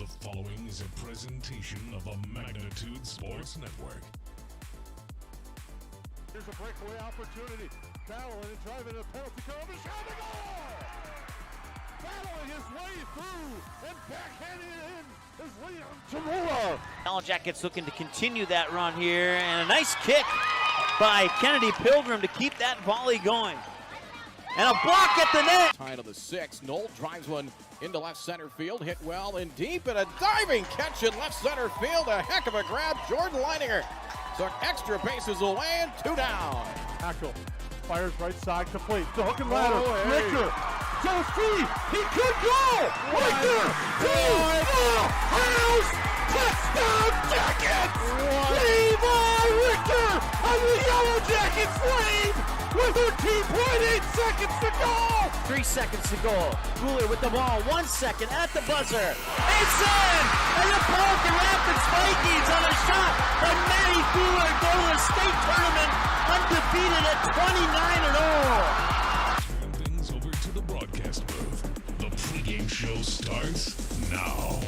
The following is a presentation of a Magnitude Sports Network. Here's a breakaway opportunity. Battling and driving a penalty kill. The shot, the goal! Battling his way through and backhanding it in is Leon Tamula. Yellow Jackets looking to continue that run here, and a nice kick by Kennedy Pilgrim to keep that volley going. And a block at the net. Tied to the 6. Knoll drives one into left center field, hit well and deep, and a diving catch in left center field. A heck of a grab. Jordan Leininger took extra bases away and 2 down. Hackle fires right side complete. The hook and ladder. Richter goes free. He could go. Richter to the house. Touchdown Jackets. Levi Richter on the Yellow Jackets lead with 13.8 seconds to go. 3 seconds to go. Cooler with the ball. 1 second at the buzzer. It's in! And the Pelican Rapids Vikings on a shot from Matty Cooler go to the state tournament undefeated at 29-0. Turn things over to the broadcast booth. The pregame show starts now.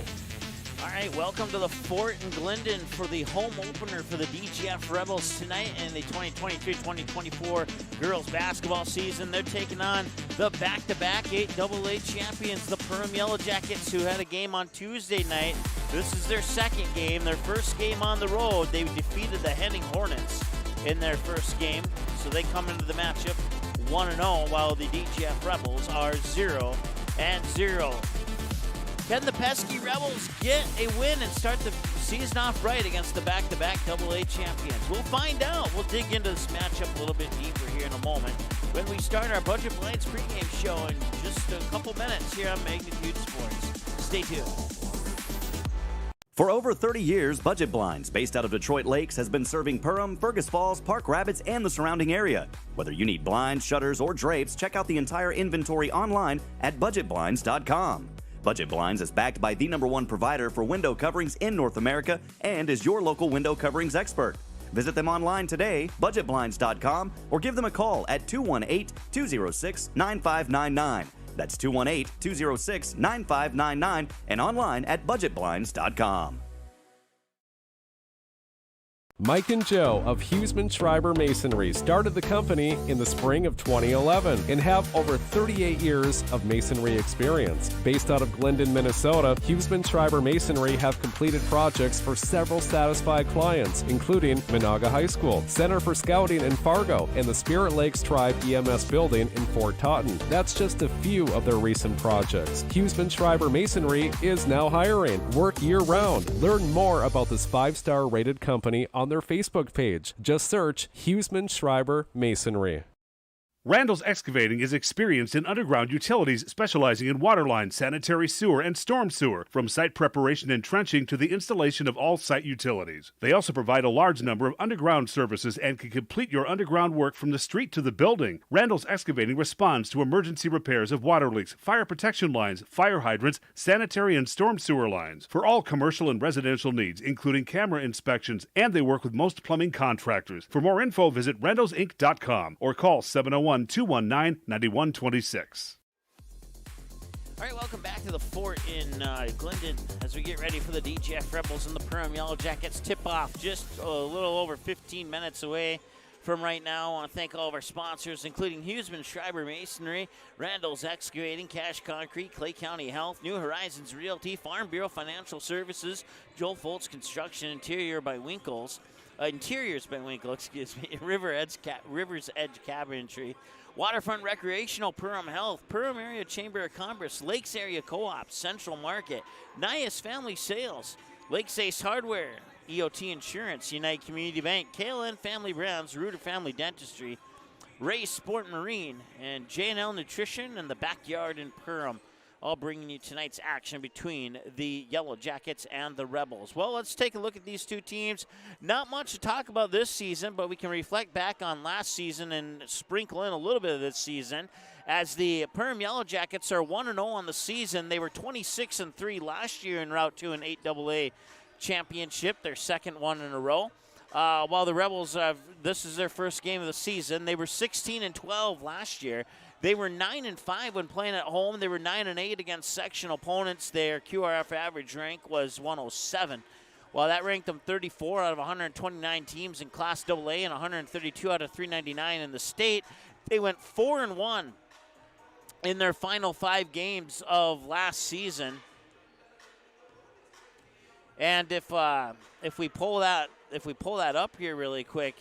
All right, welcome to the Fort in Glyndon for the home opener for the DGF Rebels tonight in the 2023-2024 girls basketball season. They're taking on the back-to-back 8AA champions, the Perham Yellow Jackets, who had a game on Tuesday night. This is their second game, their first game on the road. They defeated the Henning Hornets in their first game, so they come into the matchup 1-0, while the DGF Rebels are 0-0. Can the pesky Rebels get a win and start the season off right against the back-to-back AA champions? We'll find out. We'll dig into this matchup a little bit deeper here in a moment when we start our Budget Blinds pregame show in just a couple minutes here on Magnitude Sports. Stay tuned. For over 30 years, Budget Blinds, based out of Detroit Lakes, has been serving Perham, Fergus Falls, Park Rapids, and the surrounding area. Whether you need blinds, shutters, or drapes, check out the entire inventory online at budgetblinds.com. Budget Blinds is backed by the #1 provider for window coverings in North America and is your local window coverings expert. Visit them online today, budgetblinds.com, or give them a call at 218-206-9599. That's 218-206-9599 and online at budgetblinds.com. Mike and Joe of Huseman Schreiber Masonry started the company in the spring of 2011 and have over 38 years of masonry experience. Based out of Glyndon, Minnesota, Huseman Schreiber Masonry have completed projects for several satisfied clients, including Monaga High School, Center for Scouting in Fargo, and the Spirit Lakes Tribe EMS building in Fort Totten. That's just a few of their recent projects. Huseman Schreiber Masonry is now hiring. Work year-round. Learn more about this 5-star rated company on their Facebook page. Just search Huseman Schreiber Masonry. Randall's Excavating is experienced in underground utilities, specializing in water lines, sanitary sewer, and storm sewer, from site preparation and trenching to the installation of all site utilities. They also provide a large number of underground services and can complete your underground work from the street to the building. Randall's Excavating responds to emergency repairs of water leaks, fire protection lines, fire hydrants, sanitary and storm sewer lines, for all commercial and residential needs, including camera inspections, and they work with most plumbing contractors. For more info, visit randallsinc.com or call 701-219-9126. All right, welcome back to the Fort in Glyndon as we get ready for the DGF Rebels and the Perham Yellow Jackets tip-off just a little over 15 minutes away from right now. I want to thank all of our sponsors, including Huseman Schreiber Masonry, Randall's Excavating, Cash Concrete, Clay County Health, New Horizons Realty, Farm Bureau Financial Services, Joel Foltz Construction, Interiors by Winkle, River's Edge Cabinetry, Waterfront Recreational, Perham Health, Perham Area Chamber of Commerce, Lakes Area Co-op, Central Market, Nias Family Sales, Lakes Ace Hardware, EOT Insurance, United Community Bank, KLN Family Brands, Reuter Family Dentistry, Ray Sport Marine, and J&L Nutrition, and the Backyard in Perham, all bringing you tonight's action between the Yellow Jackets and the Rebels. Well, let's take a look at these two teams. Not much to talk about this season, but we can reflect back on last season and sprinkle in a little bit of this season. As the Perham Yellow Jackets are 1-0 on the season, they were 26-3 last year in Route 2 and 8AA championship, their second one in a row. while the Rebels this is their first game of the season. They were 16-12 last year. They were 9-5 when playing at home. They were 9-8 against section opponents. Their QRF average rank was 107. Well, that ranked them 34 out of 129 teams in Class AA and 132 out of 399 in the state. They went 4-1 in their final 5 games of last season. And if we pull that up here really quick,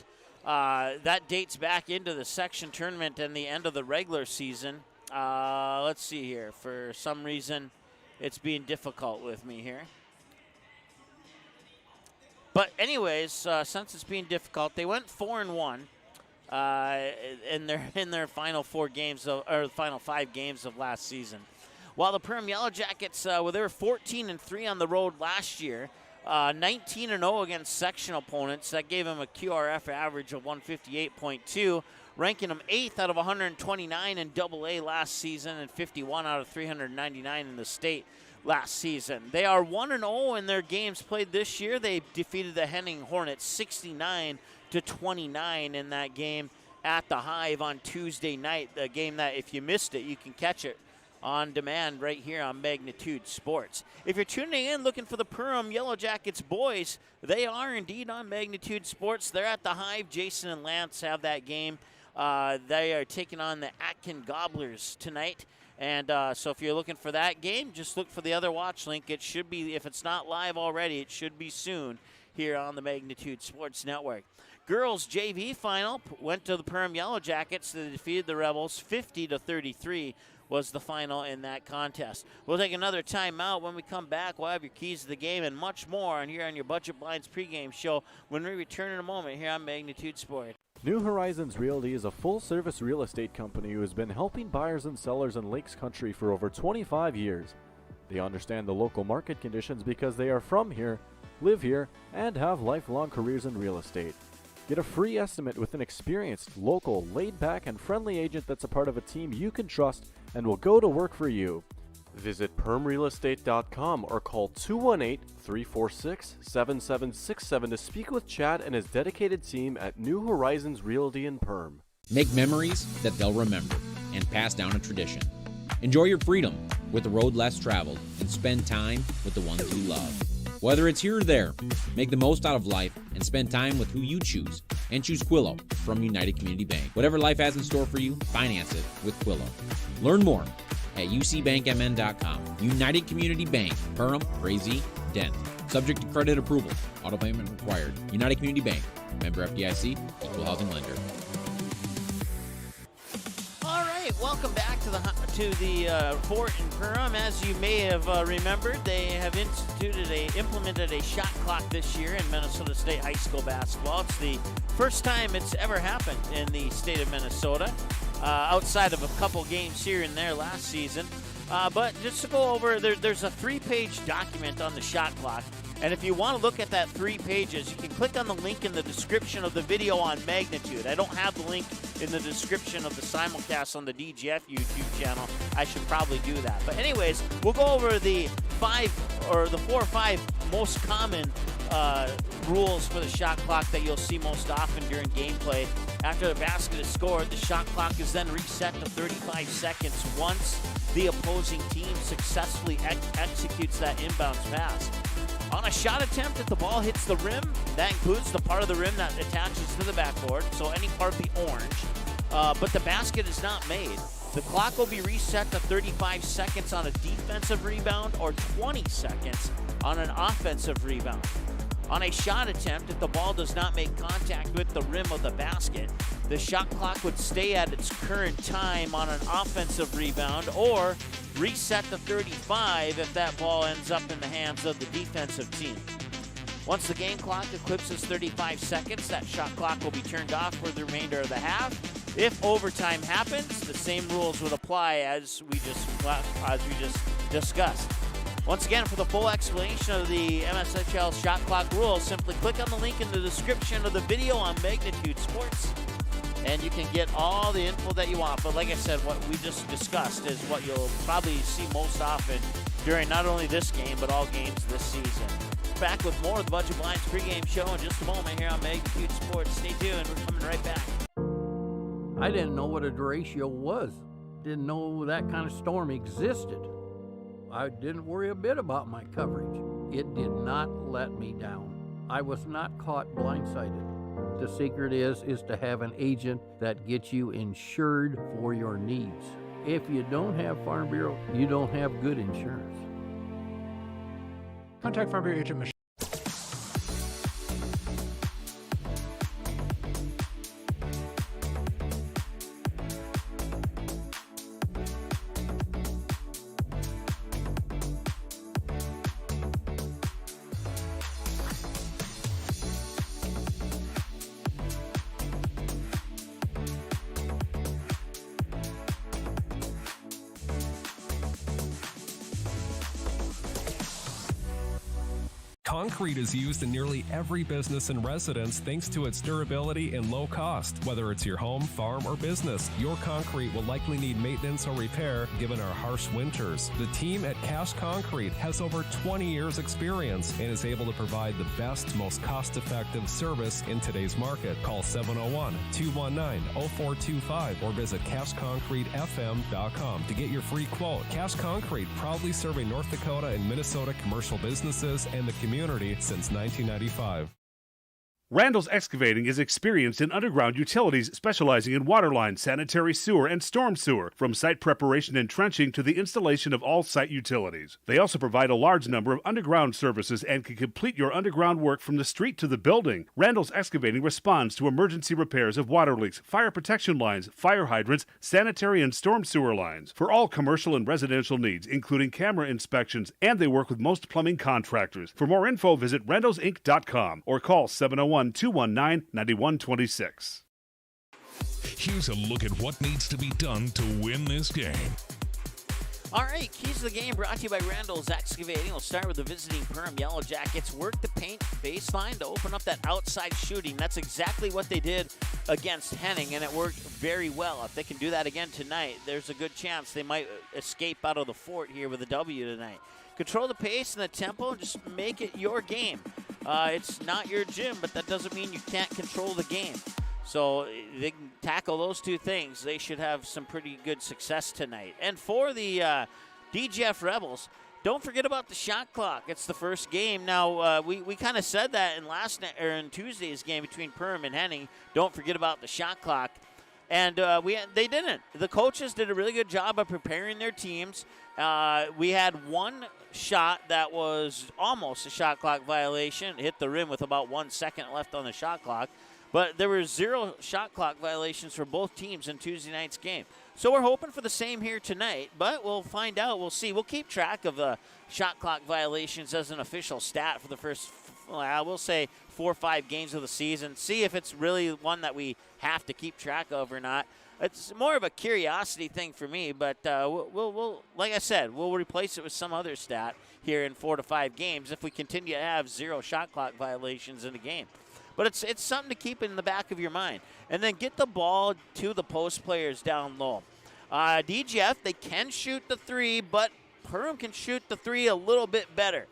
that dates back into the section tournament and the end of the regular season. Let's see here. For some reason, it's being difficult with me here. But anyways, since it's being difficult, they went 4-1 in their final 4 games or final 5 games of last season. While the Perham Yellow Jackets, they were 14-3 on the road last year. 19-0 against section opponents. That gave them a QRF average of 158.2, ranking them 8th out of 129 in AA last season and 51 out of 399 in the state last season. They are 1-0 in their games played this year. They defeated the Henning Hornets 69-29 in that game at the Hive on Tuesday night. The game that, if you missed it, you can catch it on demand right here on Magnitude Sports. If you're tuning in looking for the Perham Yellow Jackets boys, they are indeed on Magnitude Sports. They're at the Hive. Jason and Lance have that game. They are taking on the Atkin Gobblers tonight. And so if you're looking for that game, just look for the other watch link. It should be, if it's not live already, it should be soon here on the Magnitude Sports Network. Girls JV final went to the Perham Yellow Jackets. They defeated the Rebels 50-33. Was the final in that contest. We'll take another timeout. When we come back, we'll have your keys to the game and much more on here on your Budget Blinds pregame show when we return in a moment here on Magnitude Sport. New Horizons Realty is a full-service real estate company who has been helping buyers and sellers in Lakes Country for over 25 years. They understand the local market conditions because they are from here, live here, and have lifelong careers in real estate. Get a free estimate with an experienced, local, laid-back, and friendly agent that's a part of a team you can trust and will go to work for you. Visit permrealestate.com or call 218-346-7767 to speak with Chad and his dedicated team at New Horizons Realty in Perm. Make memories that they'll remember and pass down a tradition. Enjoy your freedom with a road less traveled and spend time with the ones you love. Whether it's here or there, make the most out of life and spend time with who you choose. And choose Quillo from United Community Bank. Whatever life has in store for you, finance it with Quillo. Learn more at ucbankmn.com. United Community Bank, Perham, Frazee, Dent. Subject to credit approval. Auto payment required. United Community Bank. Member FDIC. Equal housing lender. All right, welcome back to the Fort in Perham. As you may have remembered, they have implemented a shot clock this year in Minnesota State high school basketball. It's the first time it's ever happened in the state of Minnesota, outside of a couple games here and there last season. But just to go over, there's a 3-page document on the shot clock. And if you want to look at that 3 pages, you can click on the link in the description of the video on Magnitude. I don't have the link in the description of the simulcast on the DGF YouTube channel. I should probably do that. But anyways, we'll go over the 4 or 5 most common rules for the shot clock that you'll see most often during gameplay. After the basket is scored, the shot clock is then reset to 35 seconds once the opposing team successfully executes that inbounds pass. On a shot attempt, if the ball hits the rim, that includes the part of the rim that attaches to the backboard, so any part of the orange, but the basket is not made, the clock will be reset to 35 seconds on a defensive rebound or 20 seconds on an offensive rebound. On a shot attempt, if the ball does not make contact with the rim of the basket, the shot clock would stay at its current time on an offensive rebound or reset to 35 if that ball ends up in the hands of the defensive team. Once the game clock eclipses 35 seconds, that shot clock will be turned off for the remainder of the half. If overtime happens, the same rules would apply as we just discussed. Once again, for the full explanation of the MSHSL shot clock rules, simply click on the link in the description of the video on Magnitude Sports, and you can get all the info that you want. But like I said, what we just discussed is what you'll probably see most often during not only this game, but all games this season. back with more of the Budget Blinds pregame show in just a moment here on Magnitude Sports. Stay tuned. We're coming right back. I didn't know what a derecho was. Didn't know that kind of storm existed. I didn't worry a bit about my coverage. It did not let me down. I was not caught blindsided. The secret is to have an agent that gets you insured for your needs. If you don't have Farm Bureau, you don't have good insurance. Contact Farm Bureau agent Michelle. Concrete is used in nearly every business and residence thanks to its durability and low cost. Whether it's your home, farm, or business, your concrete will likely need maintenance or repair given our harsh winters. The team at Cash Concrete has over 20 years experience and is able to provide the best, most cost-effective service in today's market. Call 701-219-0425 or visit cashconcretefm.com to get your free quote. Cash Concrete, proudly serving North Dakota and Minnesota commercial businesses and the community since 1995. Randall's Excavating is experienced in underground utilities, specializing in waterline, sanitary sewer, and storm sewer, from site preparation and trenching to the installation of all site utilities. They also provide a large number of underground services and can complete your underground work from the street to the building. Randall's Excavating responds to emergency repairs of water leaks, fire protection lines, fire hydrants, sanitary and storm sewer lines, for all commercial and residential needs, including camera inspections, and they work with most plumbing contractors. For more info, visit randallsinc.com or call 701-219-9126. Here's a look at what needs to be done to win this game. All right, Keys to the Game brought to you by Randall's Excavating. We'll start with the visiting Perham Yellow Jackets. Work the paint baseline to open up that outside shooting. That's exactly what they did against Henning, and it worked very well. If they can do that again tonight, there's a good chance they might escape out of the fort here with a W tonight. Control the pace and the tempo, and just make it your game. It's not your gym, but that doesn't mean you can't control the game. So they can tackle those two things. They should have some pretty good success tonight. And for the DGF Rebels, don't forget about the shot clock. It's the first game. Now, we kind of said that in Tuesday's game between Perham and Henning. Don't forget about the shot clock. And they didn't. The coaches did a really good job of preparing their teams. We had one shot that was almost a shot clock violation. It hit the rim with about 1 second left on the shot clock. But there were 0 shot clock violations for both teams in Tuesday night's game. So we're hoping for the same here tonight, but we'll find out. We'll see. We'll keep track of the shot clock violations as an official stat for the first, I will say, 4 or 5 games of the season. See if it's really one that we have to keep track of or not. It's more of a curiosity thing for me, but we'll like I said, we'll replace it with some other stat here in 4 to 5 games if we continue to have 0 shot clock violations in the game. But it's something to keep in the back of your mind. And then get the ball to the post players down low. DGF, they can shoot the 3, but Perham can shoot the 3 a little bit better.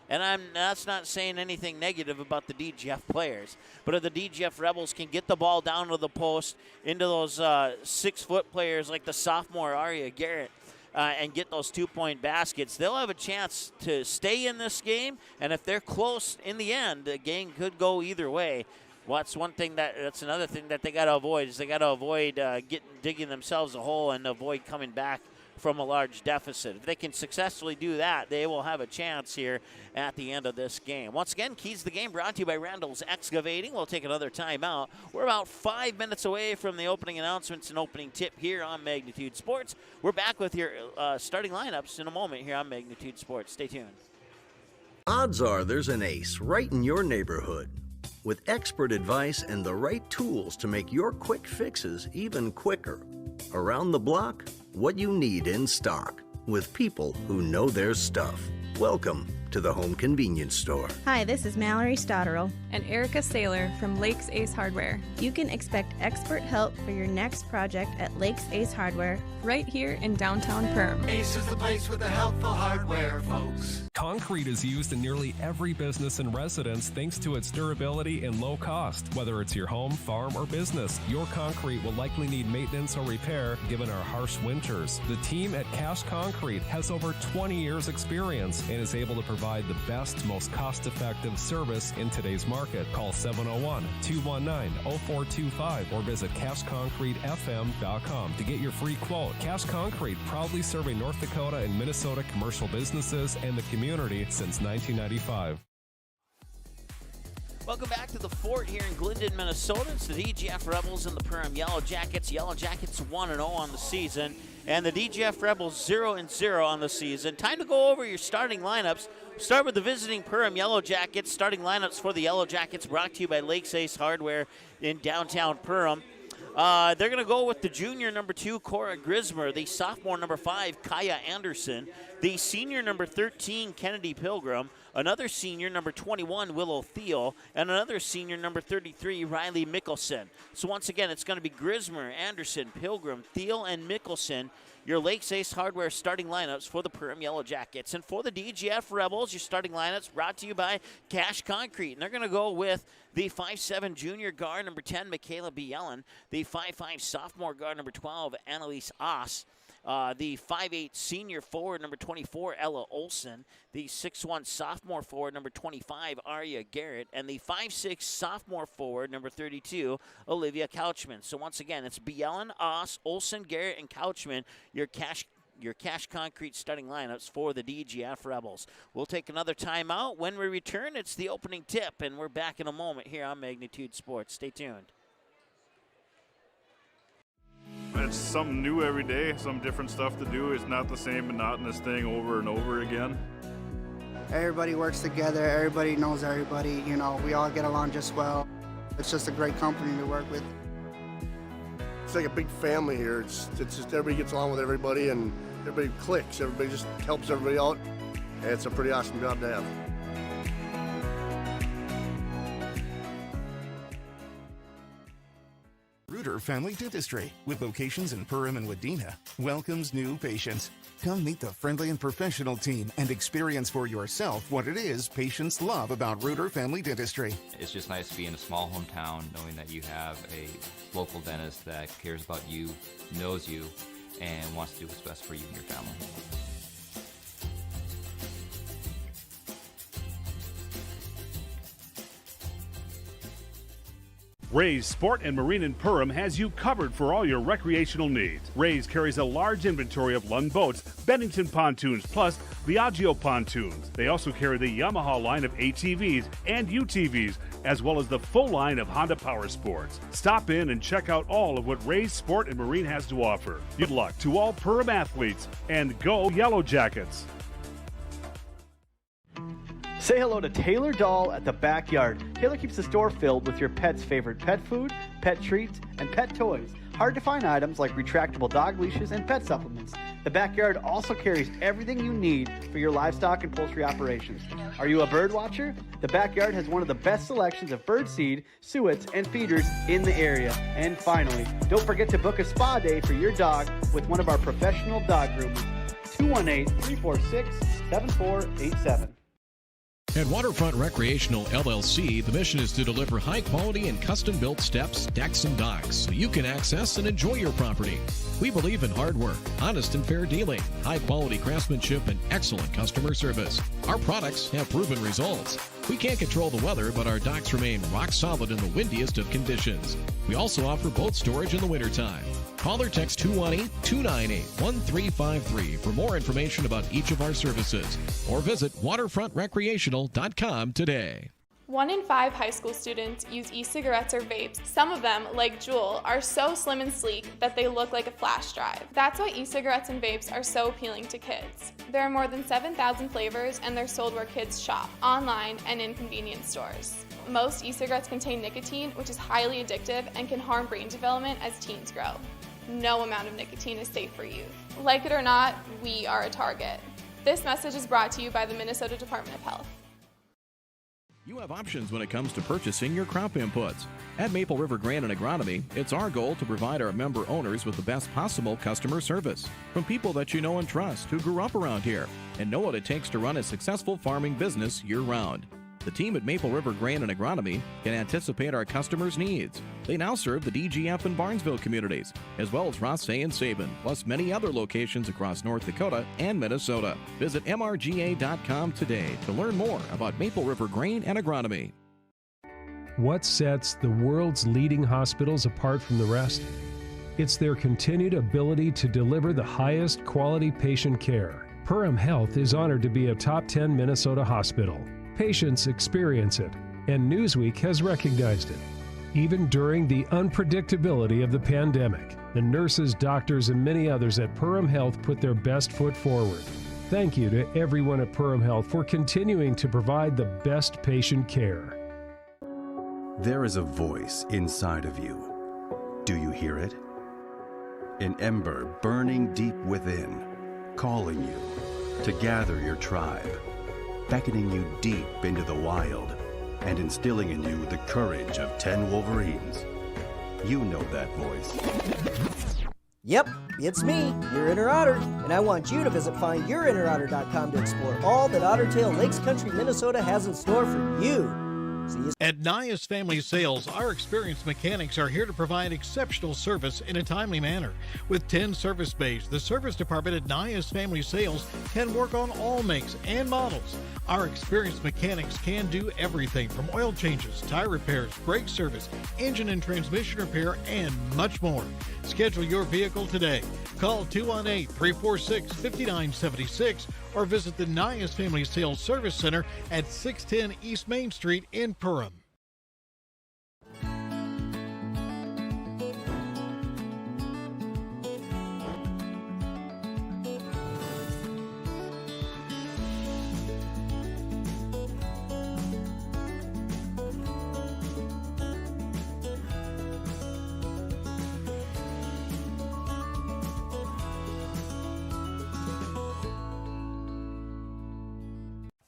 And that's not saying anything negative about the DGF players. But if the DGF Rebels can get the ball down to the post, into those 6-foot players like the sophomore Aria Garrett, and get those 2-point baskets, they'll have a chance to stay in this game. And if they're close in the end, the game could go either way. Well, that's another thing that they got to avoid, is they got to avoid digging themselves a hole and avoid coming back from a large deficit. If they can successfully do that, they will have a chance here at the end of this game. Once again, Keys to the Game brought to you by Randall's Excavating. We'll take another timeout. We're about 5 minutes away from the opening announcements and opening tip here on Magnitude Sports. We're back with your starting lineups in a moment here on Magnitude Sports. Stay tuned. Odds are there's an ace right in your neighborhood. With expert advice and the right tools to make your quick fixes even quicker. Around the block, what you need in stock, with people who know their stuff. Welcome to the Home Convenience Store. Hi, this is Mallory Stotterell and Erica Saylor from Lakes Ace Hardware. You can expect expert help for your next project at Lakes Ace Hardware, right here in downtown Perham. Ace is the place with the helpful hardware, folks. Concrete is used in nearly every business and residence thanks to its durability and low cost. Whether it's your home, farm, or business, your concrete will likely need maintenance or repair given our harsh winters. The team at Cash Concrete has over 20 years experience and is able to provide the best, most cost-effective service in today's market. Call 701-219-0425 or visit cashconcretefm.com to get your free quote. Cash Concrete, proudly serving North Dakota and Minnesota commercial businesses and the community since 1995. Welcome back to the Fort here in Glyndon, Minnesota. It's the DGF Rebels and the Perham Yellow Jackets. Yellow Jackets 1-0 on the season, and the DGF Rebels 0-0 on the season. Time to go over your starting lineups. Start with the visiting Perham Yellow Jackets. Starting lineups for the Yellow Jackets brought to you by Lakes Ace Hardware in downtown Perham. They're going to go with the junior number 2, Cora Grismer, the sophomore number 5, Kaya Anderson, the senior number 13, Kennedy Pilgrim, another senior number 21, Willow Thiel, and another senior number 33, Riley Mickelson. So once again, it's going to be Grismer, Anderson, Pilgrim, Thiel, and Mickelson, your Lakes Ace Hardware starting lineups for the Perham Yellow Jackets. And for the DGF Rebels, your starting lineups brought to you by Cash Concrete. And they're going to go with the 5'7 junior guard, number 10, Michaela Bielen, the 5'5 sophomore guard, number 12, Annalise Oss, the 5'8 senior forward, number 24, Ella Olson, the 6'1 sophomore forward, number 25, Arya Garrett, and the 5'6 sophomore forward, number 32, Olivia Couchman. So once again, it's Bielen, Oss, Olson, Garrett, and Couchman, your Cash Concrete starting lineups for the DGF Rebels. We'll take another timeout. When we return, it's the opening tip, and we're back in a moment here on Magnitude Sports. Stay tuned. It's something new every day, some different stuff to do. It's not the same monotonous thing over and over again. Everybody works together, everybody knows everybody, you know, we all get along just well. It's just a great company to work with. It's like a big family here. It's just everybody gets along with everybody and everybody clicks. Everybody just helps everybody out. And it's a pretty awesome job to have. Reuter Family Dentistry, with locations in Perham and Wadena, welcomes new patients. Come meet the friendly and professional team and experience for yourself what it is patients love about Reuter Family Dentistry. It's just nice to be in a small hometown knowing that you have a local dentist that cares about you, knows you, and wants to do what's best for you and your family. Ray's Sport and Marine in Perham has you covered for all your recreational needs. Ray's carries a large inventory of Lund boats, Bennington pontoons, plus Viaggio pontoons. They also carry the Yamaha line of ATVs and UTVs, as well as the full line of Honda Power Sports. Stop in and check out all of what Ray's Sport and Marine has to offer. Good luck to all Perham athletes, and go Yellow Jackets! Say hello to Taylor Doll at the Backyard. Taylor keeps the store filled with your pet's favorite pet food, pet treats, and pet toys. Hard to find items like retractable dog leashes and pet supplements. The Backyard also carries everything you need for your livestock and poultry operations. Are you a bird watcher? The Backyard has one of the best selections of bird seed, suets, and feeders in the area. And finally, don't forget to book a spa day for your dog with one of our professional dog groomers. 218-346-7487. At Waterfront Recreational LLC, the mission is to deliver high quality and custom built steps, decks, and docks so you can access and enjoy your property. We believe in hard work, honest and fair dealing, high quality craftsmanship, and excellent customer service. Our products have proven results. We can't control the weather, but our docks remain rock solid in the windiest of conditions. We also offer boat storage in the wintertime. Call or text 218-298-1353 for more information about each of our services, or visit waterfrontrecreational.com today. 1 in 5 high school students use e-cigarettes or vapes. Some of them, like Juul, are so slim and sleek that they look like a flash drive. That's why e-cigarettes and vapes are so appealing to kids. There are more than 7,000 flavors, and they're sold where kids shop, online and in convenience stores. Most e-cigarettes contain nicotine, which is highly addictive and can harm brain development as teens grow. No amount of nicotine is safe for youth. Like it or not, we are a target. This message is brought to you by the Minnesota Department of Health. You have options when it comes to purchasing your crop inputs. At Maple River Grain and Agronomy, it's our goal to provide our member owners with the best possible customer service from people that you know and trust who grew up around here and know what it takes to run a successful farming business year-round. The team at Maple River Grain and Agronomy can anticipate our customers' needs. They now serve the DGF and Barnesville communities, as well as Rothsay and Sabin, plus many other locations across North Dakota and Minnesota. Visit mrga.com today to learn more about Maple River Grain and Agronomy. What sets the world's leading hospitals apart from the rest? It's their continued ability to deliver the highest quality patient care. Perham Health is honored to be a top 10 Minnesota hospital. Patients experience it, and Newsweek has recognized it. Even during the unpredictability of the pandemic, the nurses, doctors, and many others at Perham Health put their best foot forward. Thank you to everyone at Perham Health for continuing to provide the best patient care. There is a voice inside of you. Do you hear it? An ember burning deep within, calling you to gather your tribe, beckoning you deep into the wild, and instilling in you the courage of 10 Wolverines. You know that voice. Yep, it's me, your inner otter, and I want you to visit findyourinnerotter.com to explore all that Ottertail Lakes Country, Minnesota has in store for you. At Nias Family Sales, our experienced mechanics are here to provide exceptional service in a timely manner. With 10 service bays, the service department at Nias Family Sales can work on all makes and models. Our experienced mechanics can do everything from oil changes, tire repairs, brake service, engine and transmission repair, and much more. Schedule your vehicle today. Call 218-346-5976 or visit the Nias Family Sales Service Center at 610 East Main Street in Perham.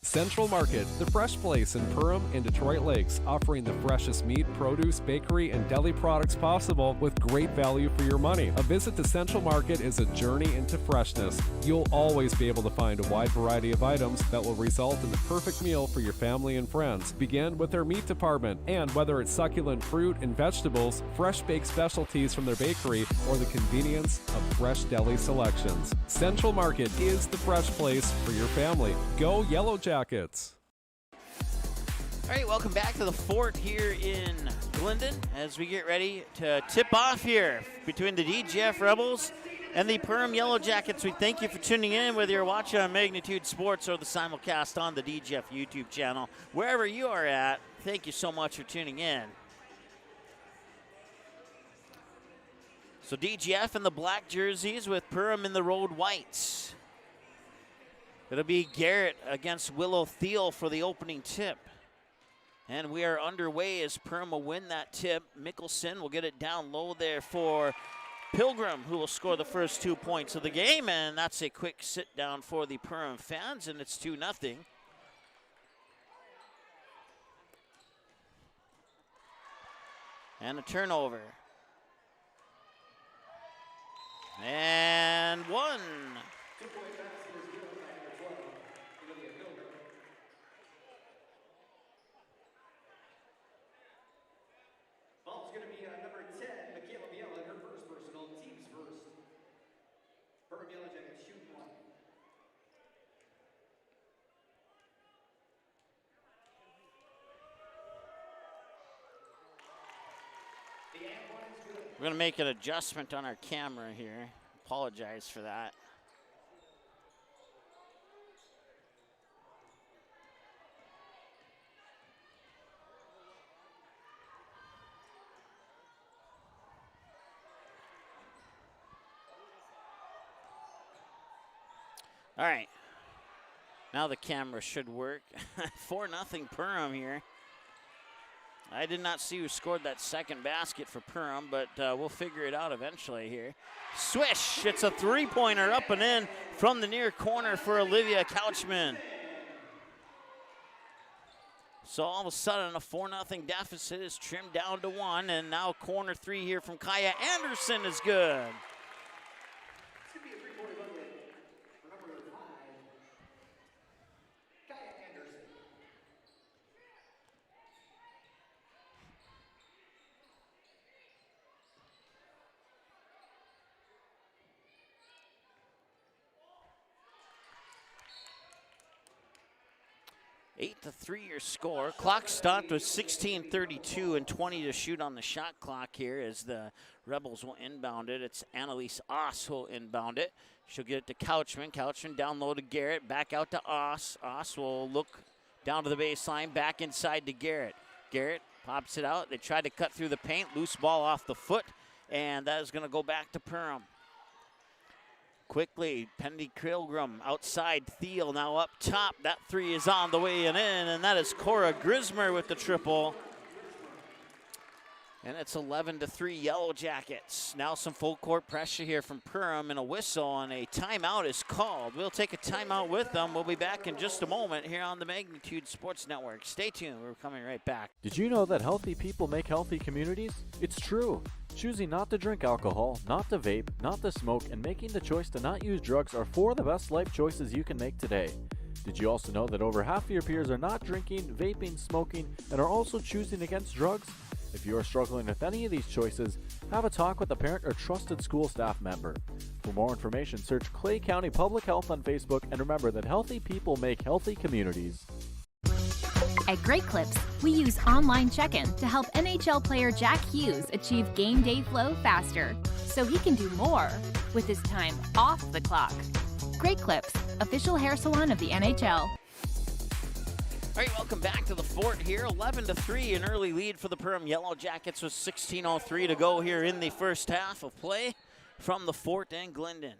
Central Market, the fresh place in Perham and Detroit Lakes, offering the freshest meat, produce, bakery, and deli products possible with great value for your money. A visit to Central Market is a journey into freshness. You'll always be able to find a wide variety of items that will result in the perfect meal for your family and friends. Begin with their meat department, and whether it's succulent fruit and vegetables, fresh baked specialties from their bakery, or the convenience of fresh deli selections, Central Market is the fresh place for your family. Go Yellow Jackets! All right, welcome back to the Fort here in Glyndon as we get ready to tip off here between the DGF Rebels and the Perham Yellow Jackets. We thank you for tuning in, whether you're watching on Magnitude Sports or the simulcast on the DGF YouTube channel. Wherever you are at, thank you so much for tuning in. So DGF in the black jerseys with Perham in the road whites. It'll be Garrett against Willow Thiel for the opening tip. And we are underway as Perham will win that tip. Mickelson will get it down low there for Pilgrim, who will score the first 2 points of the game. And that's a quick sit down for the Perham fans, and it's 2-0. And a turnover. And one. We're going to make an adjustment on our camera here. Apologize for that. All right. Now the camera should work. 4-0 Perham here. I did not see who scored that second basket for Perham, but we'll figure it out eventually here. Swish! It's a three-pointer up and in from the near corner for Olivia Couchman. So all of a sudden, a 4-0 deficit is trimmed down to 1, and now corner 3 here from Kaya Anderson is good. 8-3 your score. Clock stopped with 16:32 and 20 to shoot on the shot clock here as the Rebels will inbound it. It's Annalise Oss who will inbound it. She'll get it to Couchman. Couchman down low to Garrett. Back out to Oss. Oss will look down to the baseline. Back inside to Garrett. Garrett pops it out. They tried to cut through the paint. Loose ball off the foot. And that is going to go back to Perham. Quickly, Pendy Kilgram outside. Thiel now up top. That 3 is on the way and in, and that is Cora Grismer with the triple. And it's 11-3 Yellow Jackets. Now some full court pressure here from Perham, and a whistle, and a timeout is called. We'll take a timeout with them. We'll be back in just a moment here on the Magnitude Sports Network. Stay tuned. We're coming right back. Did you know that healthy people make healthy communities? It's true. Choosing not to drink alcohol, not to vape, not to smoke, and making the choice to not use drugs are 4 of the best life choices you can make today. Did you also know that over half of your peers are not drinking, vaping, smoking, and are also choosing against drugs? If you are struggling with any of these choices, have a talk with a parent or trusted school staff member. For more information, search Clay County Public Health on Facebook, and remember that healthy people make healthy communities. At Great Clips, we use online check-in to help NHL player Jack Hughes achieve game day flow faster, so he can do more with his time off the clock. Great Clips, official hair salon of the NHL. All right, welcome back to the Fort here. 11-3, an early lead for the Perham Yellow Jackets with 16:03 to go here in the first half of play from the Fort and Glyndon.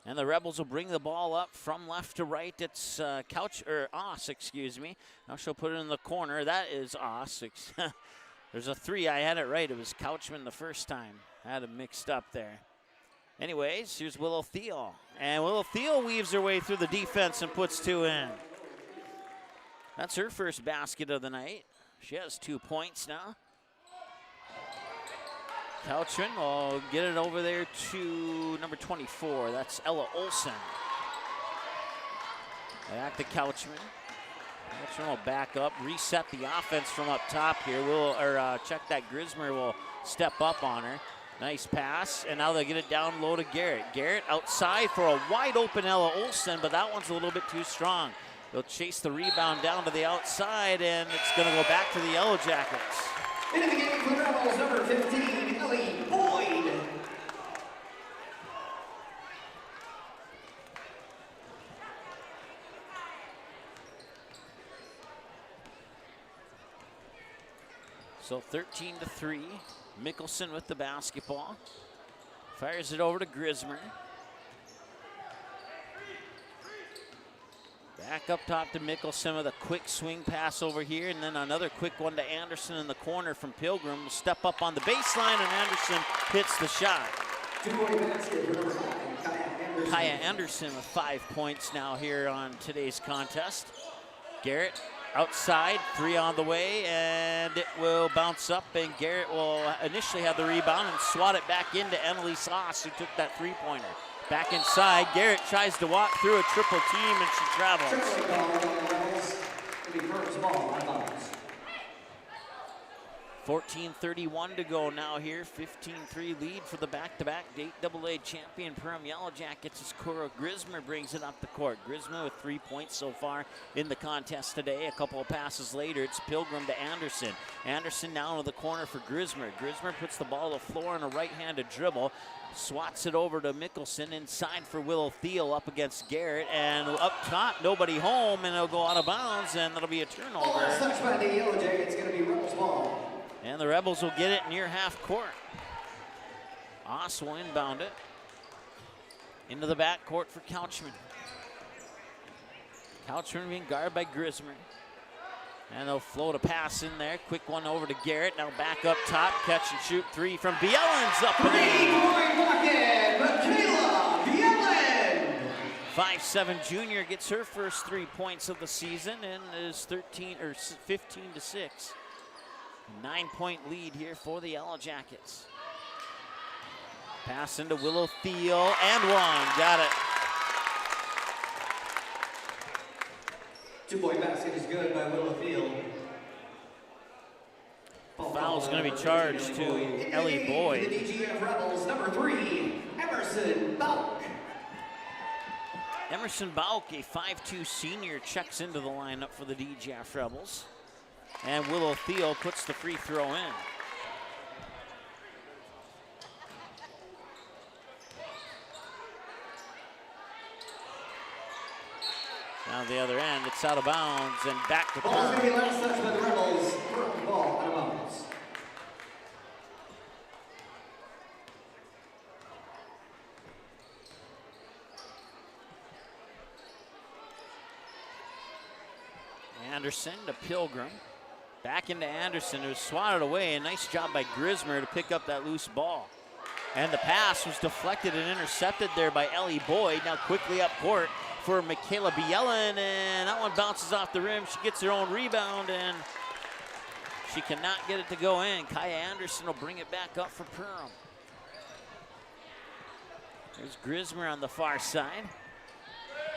And the Rebels will bring the ball up from left to right. It's Oss, excuse me. Now she'll put it in the corner. That is Oss. There's a 3. I had it right. It was Couchman the first time. I had it mixed up there. Anyways, here's Willow Thiel. And Willow Thiel weaves her way through the defense and puts 2 in. That's her first basket of the night. She has 2 points now. Couchman will get it over there to number 24. That's Ella Olsen. Back to Couchman. Couchman will back up, reset the offense from up top here. Check that Grismer will step up on her. Nice pass, and now they get it down low to Garrett. Garrett outside for a wide open Ella Olsen, but that one's a little bit too strong. They'll chase the rebound down to the outside, and it's going to go back to the Yellow Jackets. Into the game for Rebels, number 15, Ellie Boyd. So 13-3, Mickelson with the basketball. Fires it over to Grismer. Back up top to Mickelson with a quick swing pass over here, and then another quick one to Anderson in the corner from Pilgrim. Will step up on the baseline, and Anderson hits the shot. Kaya Anderson with 5 points now here on today's contest. Garrett outside, 3 on the way, and it will bounce up, and Garrett will initially have the rebound and swat it back into Emily Sauce, who took that 3-pointer. Back inside, Garrett tries to walk through a triple team, and she travels. 14:31 to go now here. 15-3 lead for the back-to-back AA champion Perham Yellow Jackets as Cora Grismer brings it up the court. Grismer with 3 points so far in the contest today. A couple of passes later, it's Pilgrim to Anderson. Anderson now to the corner for Grismer. Grismer puts the ball to the floor on a right-handed dribble. Swats it over to Mickelson inside for Willow Thiel up against Garrett, and up top nobody home, and it'll go out of bounds, and that'll be a turnover. Touched by the Yellow Jackets, going to be Rebels ball. And the Rebels will get it near half court. Oss will inbound it into the back court for Couchman. Couchman being guarded by Grismer. And they'll float a pass in there. Quick one over to Garrett. Now back up top. Catch and shoot 3 from Bielen's up and in. 3-point bucket, Michaela Bielen. 5'7" junior gets her first 3 points of the season and is 15 to 6. 9-point lead here for the Yellow Jackets. Pass into Willow Thiel and one. Got it. 2-point basket is good by Willow Thiel. Foul's going to be charged to Ellie Boyd. The DGF Rebels, number 3, Emerson Bauk. Emerson Bauk, a 5'2" senior, checks into the lineup for the DGF Rebels. And Willow Thiel puts the free throw in. Down the other end, it's out of bounds and back to Ball's going to be last touch by the Rebels. Ball out of bounds. Anderson to Pilgrim. Back into Anderson, who was swatted away. A nice job by Grismer to pick up that loose ball. And the pass was deflected and intercepted there by Ellie Boyd. Now quickly up court for Michaela Bielen, and that one bounces off the rim. She gets her own rebound, and she cannot get it to go in. Kaya Anderson will bring it back up for Perham. There's Grismer on the far side.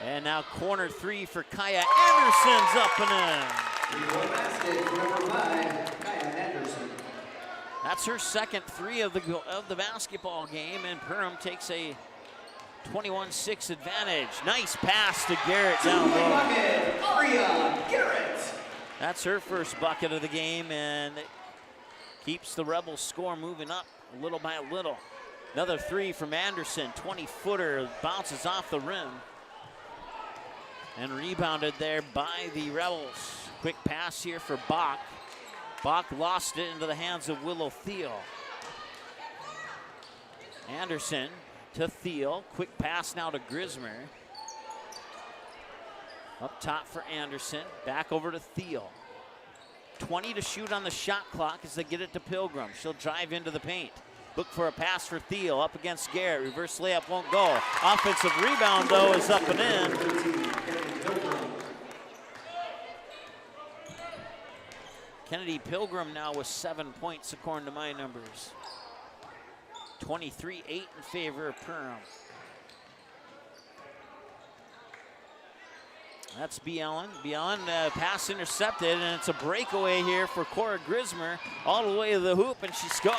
And now corner three for Kaya Anderson's up and in. Basket, number 5, Kaya Anderson. That's her second three of the basketball game, and Perham takes a 21-6 advantage. Nice pass to Garrett down low. Bucket, Aria Garrett. That's her first bucket of the game, and it keeps the Rebels score moving up little by little. Another three from Anderson, 20-footer, bounces off the rim. And rebounded there by the Rebels. Quick pass here for Bach. Bach lost it into the hands of Willow Thiel. Anderson to Thiel. Quick pass now to Grismer. Up top for Anderson. Back over to Thiel. 20 to shoot on the shot clock as they get it to Pilgrim. She'll drive into the paint. Look for a pass for Thiel up against Garrett. Reverse layup won't go. Offensive rebound, though, is up and in. Kennedy Pilgrim now with 7 points according to my numbers. 23-8 in favor of Perham. That's Bielen. Bielen, pass intercepted, and it's a breakaway here for Cora Grismer all the way to the hoop, and she scores.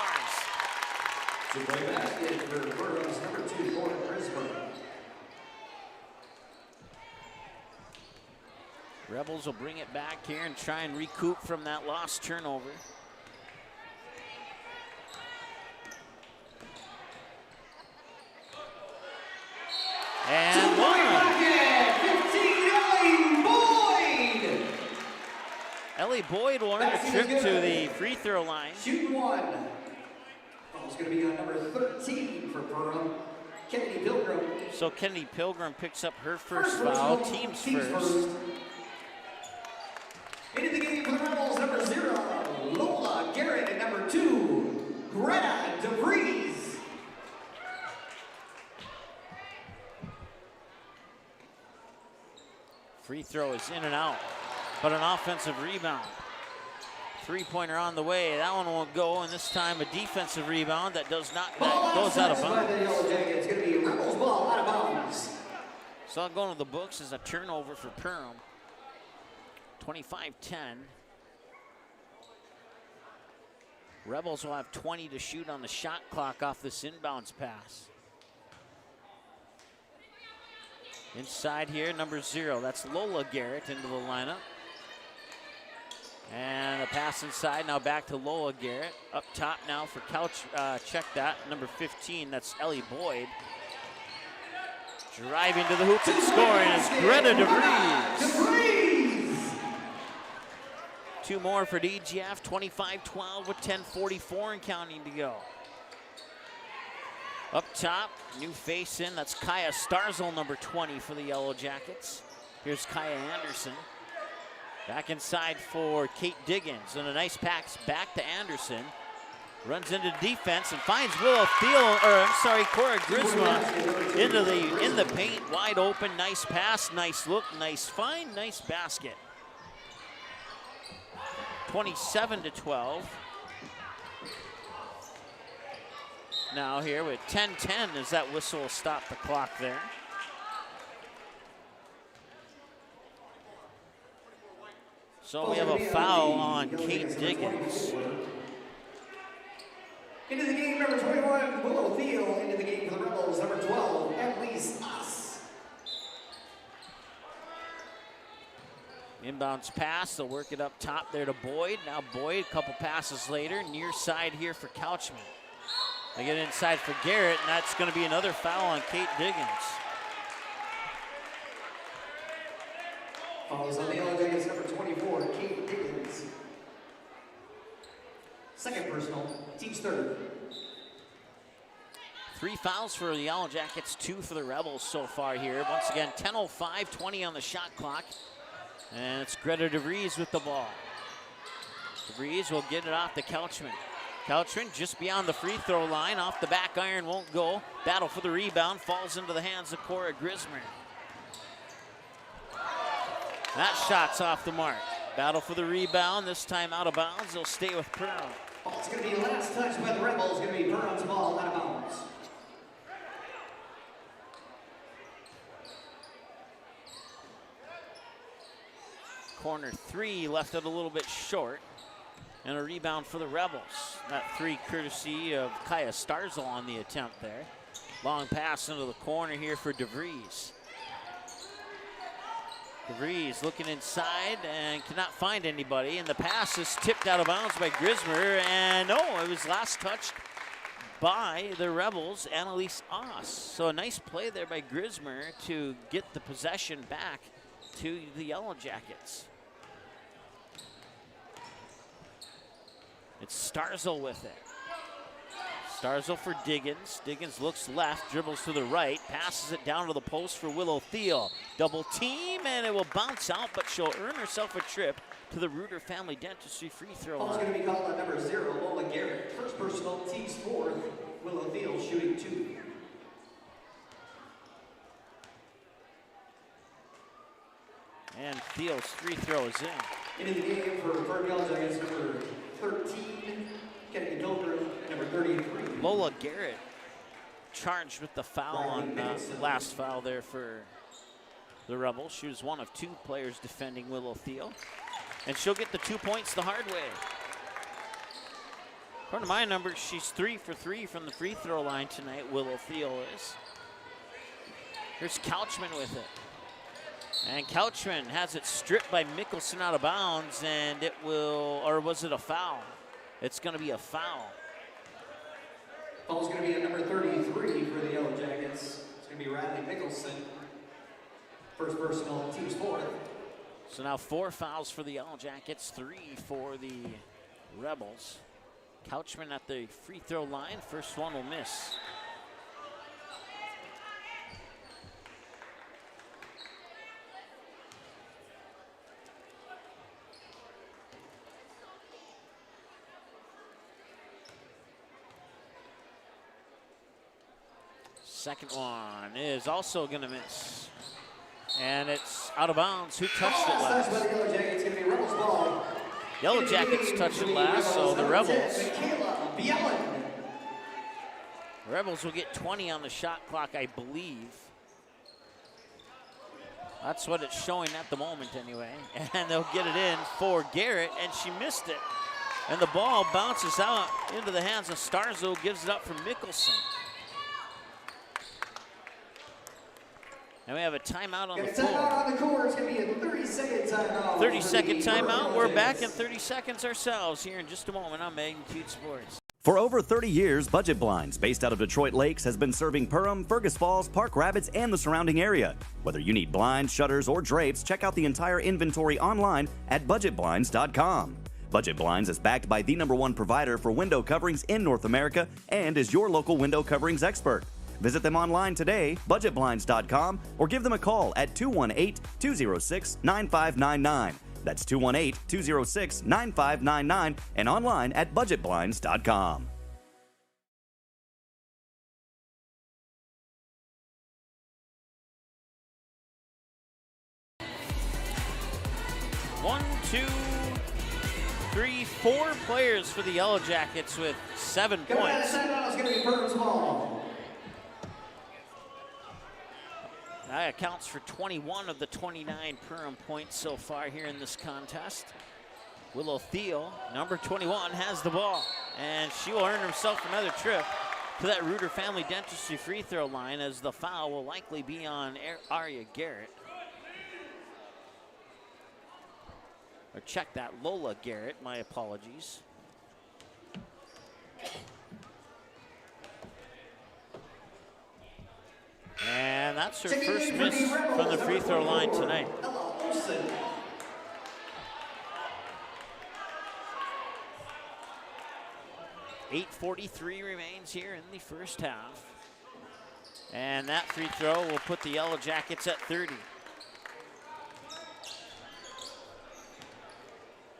2-point basket for Perham's number 2, Cora Grismer. Rebels will bring it back here and try and recoup from that lost turnover. And one. 15, Ellie Boyd. Ellie Boyd will earn a trip to the free throw line. Shoot one. Ball's going to be on number 13 for Perham, Kennedy Pilgrim. So Kennedy Pilgrim picks up her first foul, team's first. Into the game for the Rebels, number 0, Lola Garrett, and number 2, Greta DeVries. Free throw is in and out, but an offensive rebound. Three-pointer on the way. That one won't go, and this time a defensive rebound that goes out of bounds. It's going to be Rebels ball out of bounds. So going to the books as a turnover for Perham. 25-10. Rebels will have 20 to shoot on the shot clock off this inbounds pass. Inside here, number 0. That's Lola Garrett into the lineup. And a pass inside, now back to Lola Garrett. Up top now for check that, number 15, that's Ellie Boyd. Driving to the hoop and scoring is Greta DeVries. 2 more for DGF, 25-12 with 10:44 and counting to go. Up top, new face in, that's Kaya Starzl, number 20 for the Yellow Jackets. Here's Kaya Anderson. Back inside for Kate Diggins, and a nice pass back to Anderson. Runs into defense and finds Cora Grisma in the paint, wide open. Nice pass, nice look, nice find, nice basket. 27-12. Now here with 10-10 as that whistle will stop the clock there. So we have a foul on Kate Diggins. Into the game, number 21, Willow Thiel. Into the game for the Rebels, number 12, Emily's Us. Inbounds pass, they'll work it up top there to Boyd. Now Boyd, a couple passes later, near side here for Couchman. They get inside for Garrett, and that's going to be another foul on Kate Diggins. Fouls on the Yellow Jackets, number 24, Kate Diggins. Second personal, team's third. 3 fouls for the Yellow Jackets, 2 for the Rebels so far here. Once again, 10:05, 20 on the shot clock. And it's Greta DeVries with the ball. DeVries will get it off to Couchman. Couchman just beyond the free throw line, off the back iron, won't go. Battle for the rebound, falls into the hands of Cora Grismer. That shot's off the mark. Battle for the rebound, this time out of bounds. They'll stay with Perham. Ball's going to be last touch by the Rebels. Going to be Perham's ball out of bounds. Corner 3 left it a little bit short. And a rebound for the Rebels. That 3 courtesy of Kaya Starzel on the attempt there. Long pass into the corner here for DeVries. DeVries looking inside and cannot find anybody. And the pass is tipped out of bounds by Grismer. And no, it was last touched by the Rebels, Annalise Oss. So a nice play there by Grismer to get the possession back to the Yellow Jackets. It's Starzel with it. Starzel for Diggins. Diggins looks left, dribbles to the right, passes it down to the post for Willow Thiel. Double team, and it will bounce out, but she'll earn herself a trip to the Reuter Family Dentistry free throw line. Ball's going to be called on number 0, Lola Garrett. First personal, team's fourth. Willow Thiel shooting 2. And Thiel's free throw is in. Into the game for Perham Yellow Jackets, number 13, Kennedy Gilbert, number 33. Lola Garrett charged with the foul on last foul there for the Rebels. She was one of 2 players defending Willow Thiel. And she'll get the 2 points the hard way. According to my numbers, she's 3 for 3 from the free throw line tonight, Willow Thiel is. Here's Couchman with it. And Couchman has it stripped by Mickelson out of bounds, and it will, or was it a foul? It's going to be a foul. Foul's going to be at number 33 for the Yellow Jackets. It's going to be Radley Mickelson. First personal, team's fourth. So now 4 fouls for the Yellow Jackets, 3 for the Rebels. Couchman at the free throw line. First one will miss. Second one is also going to miss. And it's out of bounds. Who touched it last? Yellow Jackets touched it last, so the Rebels will get 20 on the shot clock, I believe. That's what it's showing at the moment anyway. And they'll get it in for Garrett, and she missed it. And the ball bounces out into the hands of Starzo, gives it up for Mickelson. And we have a timeout on the floor. Timeout on the court. It's going to be a 30-second timeout. 30-second timeout. We're back in 30 seconds ourselves here in just a moment on Magnitude Sports. For over 30 years, Budget Blinds, based out of Detroit Lakes, has been serving Perham, Fergus Falls, Park Rapids, and the surrounding area. Whether you need blinds, shutters, or drapes, check out the entire inventory online at budgetblinds.com. Budget Blinds is backed by the #1 provider for window coverings in North America and is your local window coverings expert. Visit them online today, budgetblinds.com, or give them a call at 218-206-9599. That's 218-206-9599 and online at budgetblinds.com. One, two, three, four players for the Yellow Jackets with 7 points. It's going to be Perham's ball. That accounts for 21 of the 29 Perham points so far here in this contest. Willow Thiel, number 21, has the ball, and she will earn herself another trip to that Reuter Family Dentistry free throw line, as the foul will likely be on Arya Garrett. Or check that, Lola Garrett, my apologies. And that's her first miss from the free throw line tonight. 8:43 remains here in the first half. And that free throw will put the Yellow Jackets at 30.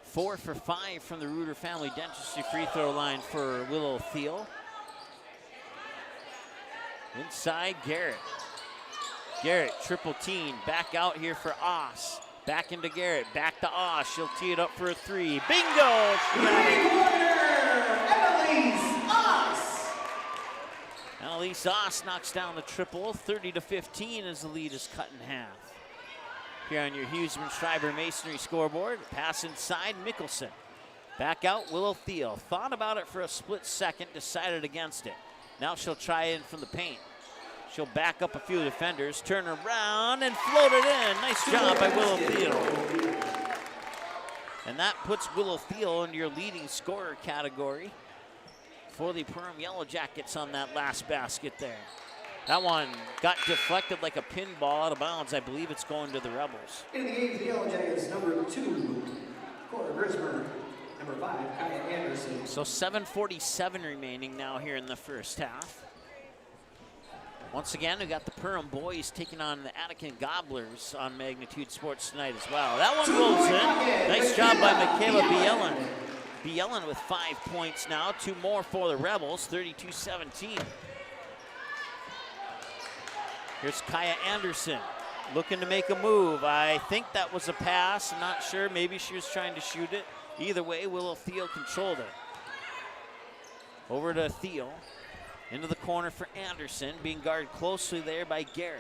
4 for 5 from the Reuter Family Dentistry free throw line for Willow Thiel. Inside, Garrett. Garrett, triple team, back out here for Oss. Back into Garrett, back to Oss. She'll tee it up for a 3. Bingo! Annalise Oss knocks down the triple. 30-15 as the lead is cut in half. Here on your Huseman Schreiber Masonry scoreboard. Pass inside, Mickelson. Back out, Willow Thiel. Thought about it for a split second, decided against it. Now she'll try in from the paint. She'll back up a few defenders, turn around, and float it in. Nice job by Willow Thiel. And that puts Willow Thiel into your leading scorer category for the Perham Yellow Jackets on that last basket there. That one got deflected like a pinball out of bounds. I believe it's going to the Rebels. In the game, the Yellow Jackets, number 2, Cora Grismer. Number 5, Kaya Anderson. So 7:47 remaining now here in the first half. Once again, we got the Perham boys taking on the Attican Gobblers on Magnitude Sports tonight as well. That one rolls in. Nice job by Michaela Bielen. Bielen with 5 points now. 2 more for the Rebels, 32-17. Here's Kaya Anderson looking to make a move. I think that was a pass. I'm not sure. Maybe she was trying to shoot it. Either way, Willow Thiel controlled it. Over to Thiel. Into the corner for Anderson, being guarded closely there by Garrett.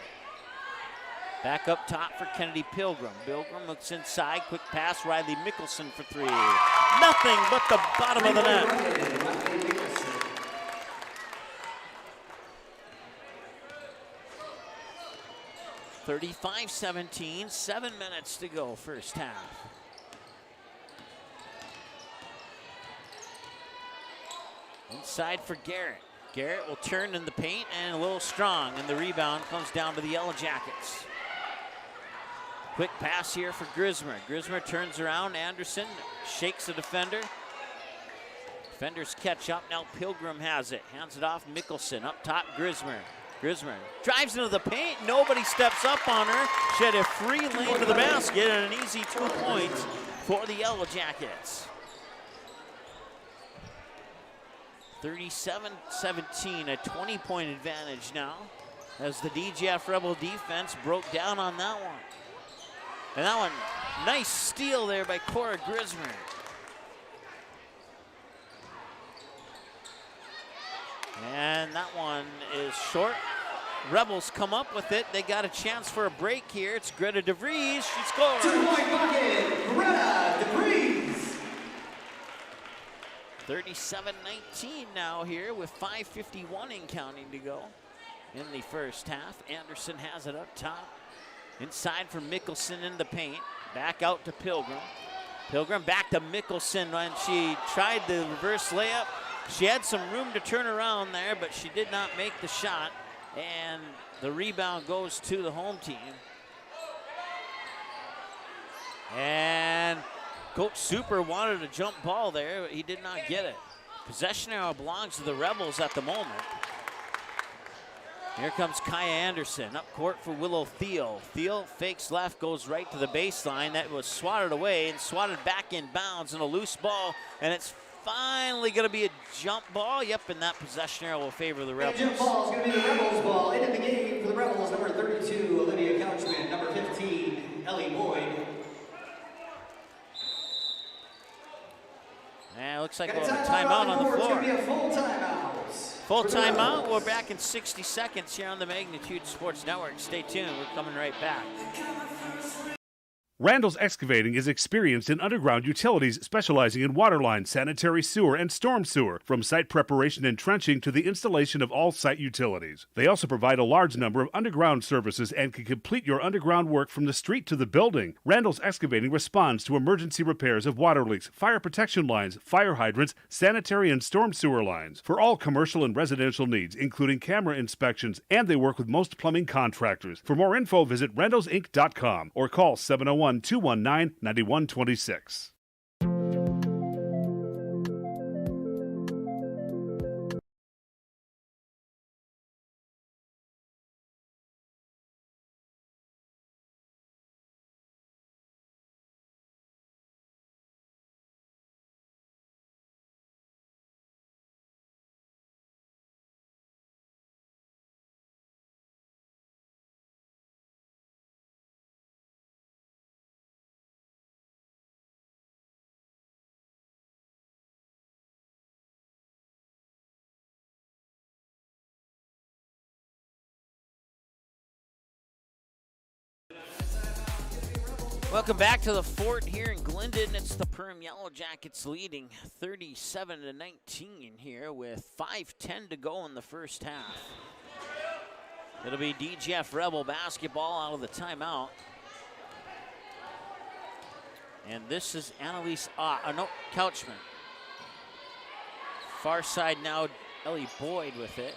Back up top for Kennedy Pilgrim. Pilgrim looks inside, quick pass, Riley Mickelson for 3. Nothing but the bottom of the net. (35-17), 7 minutes to go, first half. Inside for Garrett. Garrett will turn in the paint and a little strong, and the rebound comes down to the Yellow Jackets. Quick pass here for Grismer. Grismer turns around. Anderson shakes the defender. Defenders catch up. Now Pilgrim has it. Hands it off. Mickelson up top. Grismer. Grismer drives into the paint. Nobody steps up on her. She had a free lane to the basket and an easy 2 points for the Yellow Jackets. 37-17, a 20-point advantage now as the DGF Rebel defense broke down on that one. And that one, nice steal there by Cora Grismer. And that one is short. Rebels come up with it. They got a chance for a break here. It's Greta DeVries. She scores. 2-point bucket, Greta DeVries. 37-19 now here with 5:51 and counting to go in the first half. Anderson has it up top. Inside for Mickelson in the paint. Back out to Pilgrim. Pilgrim back to Mickelson when she tried the reverse layup. She had some room to turn around there, but she did not make the shot. And the rebound goes to the home team. And Coach Super wanted a jump ball there, but he did not get it. Possession arrow belongs to the Rebels at the moment. Here comes Kaya Anderson up court for Willow Thiel. Thiel fakes left, goes right to the baseline. That was swatted away and swatted back in bounds, and a loose ball, and it's finally going to be a jump ball. Yep, and that possession arrow will favor the Rebels. Jump ball is going to be the Rebels ball. Into the game for the Rebels, number 32, Olivia Couchman. Number 15, Ellie Boyd. And it looks like we'll have a timeout on the floor. It's going to be a full timeout. Full timeout. We're back in 60 seconds here on the Magnitude Sports Network. Stay tuned. We're coming right back. Randall's Excavating is experienced in underground utilities, specializing in water lines, sanitary sewer, and storm sewer, from site preparation and trenching to the installation of all site utilities. They also provide a large number of underground services and can complete your underground work from the street to the building. Randall's Excavating responds to emergency repairs of water leaks, fire protection lines, fire hydrants, sanitary and storm sewer lines, for all commercial and residential needs, including camera inspections, and they work with most plumbing contractors. For more info, visit randallsinc.com or call 701-219-9126. Welcome back to the fort here in Glyndon. It's the Perham Yellow Jackets leading 37-19 here with 5:10 to go in the first half. It'll be DGF Rebel basketball out of the timeout. And this is Annalise, Couchman. Far side now, Ellie Boyd with it.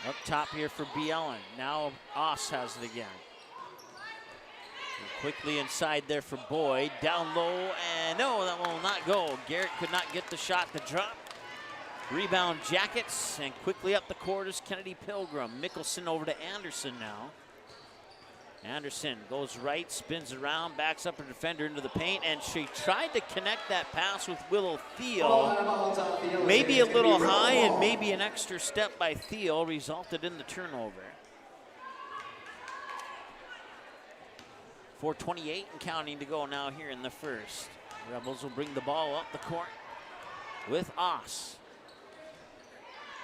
Up top here for B. Ellen. Now Oss has it again. And quickly inside there for Boyd. Down low, and no, that will not go. Garrett could not get the shot to drop. Rebound Jackets, and quickly up the court is Kennedy Pilgrim. Mickelson over to Anderson now. Anderson goes right, spins around, backs up her defender into the paint, and she tried to connect that pass with Willow Thiel. Maybe a little high, and maybe an extra step by Thiel resulted in the turnover. 4:28 and counting to go now here in the first. Rebels will bring the ball up the court with Oss.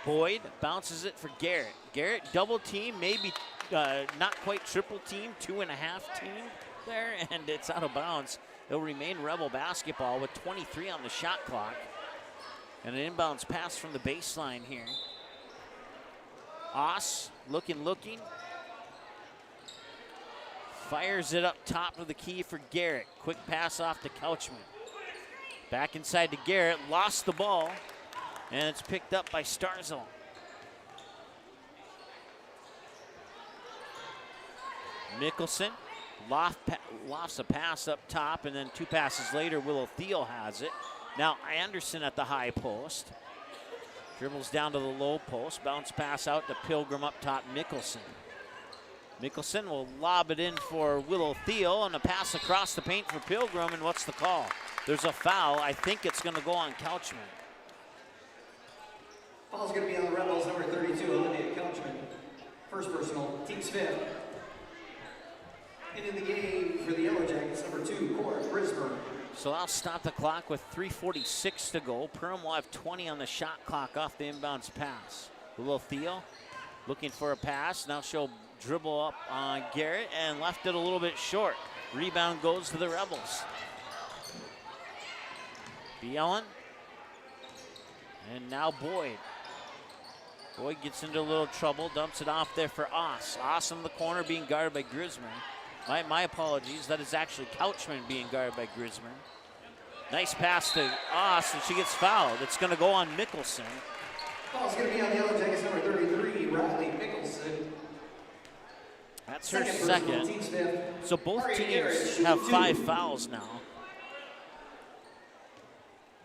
Boyd bounces it for Garrett. Garrett double team, maybe not quite triple team, 2.5 team there, and it's out of bounds. It'll remain Rebel basketball with 23 on the shot clock. And an inbounds pass from the baseline here. Oss looking. Fires it up top of the key for Garrett. Quick pass off to Couchman. Back inside to Garrett, lost the ball, and it's picked up by Starzl. Mickelson lofts a pass up top, and then 2 passes later, Willow Thiel has it. Now Anderson at the high post. Dribbles down to the low post, bounce pass out to Pilgrim up top, Mickelson. Mickelson will lob it in for Willow Thiel, and a pass across the paint for Pilgrim, and what's the call? There's a foul. I think it's going to go on Couchman. Foul's going to be on the Rebels, number 32, Olivia Couchman. First personal, team's 5th. Into the game for the Yellow Jackets, number 2, Cora Brisbane. So I'll stop the clock with 3:46 to go. Perham will have 20 on the shot clock off the inbounds pass. Willow Thiel looking for a pass. Now she'll dribble up on Garrett and left it a little bit short. Rebound goes to the Rebels. B. Ellen. And now Boyd. Boyd gets into a little trouble, dumps it off there for Oss. Oss in the corner being guarded by Grismer. My apologies, that is actually Couchman being guarded by Grismer. Nice pass to Oss, and she gets fouled. It's going to go on Mickelson. Foul's going to be on the Yellow Jackets, number 33, Riley Mickelson. That's her second. So both teams have 5 fouls now.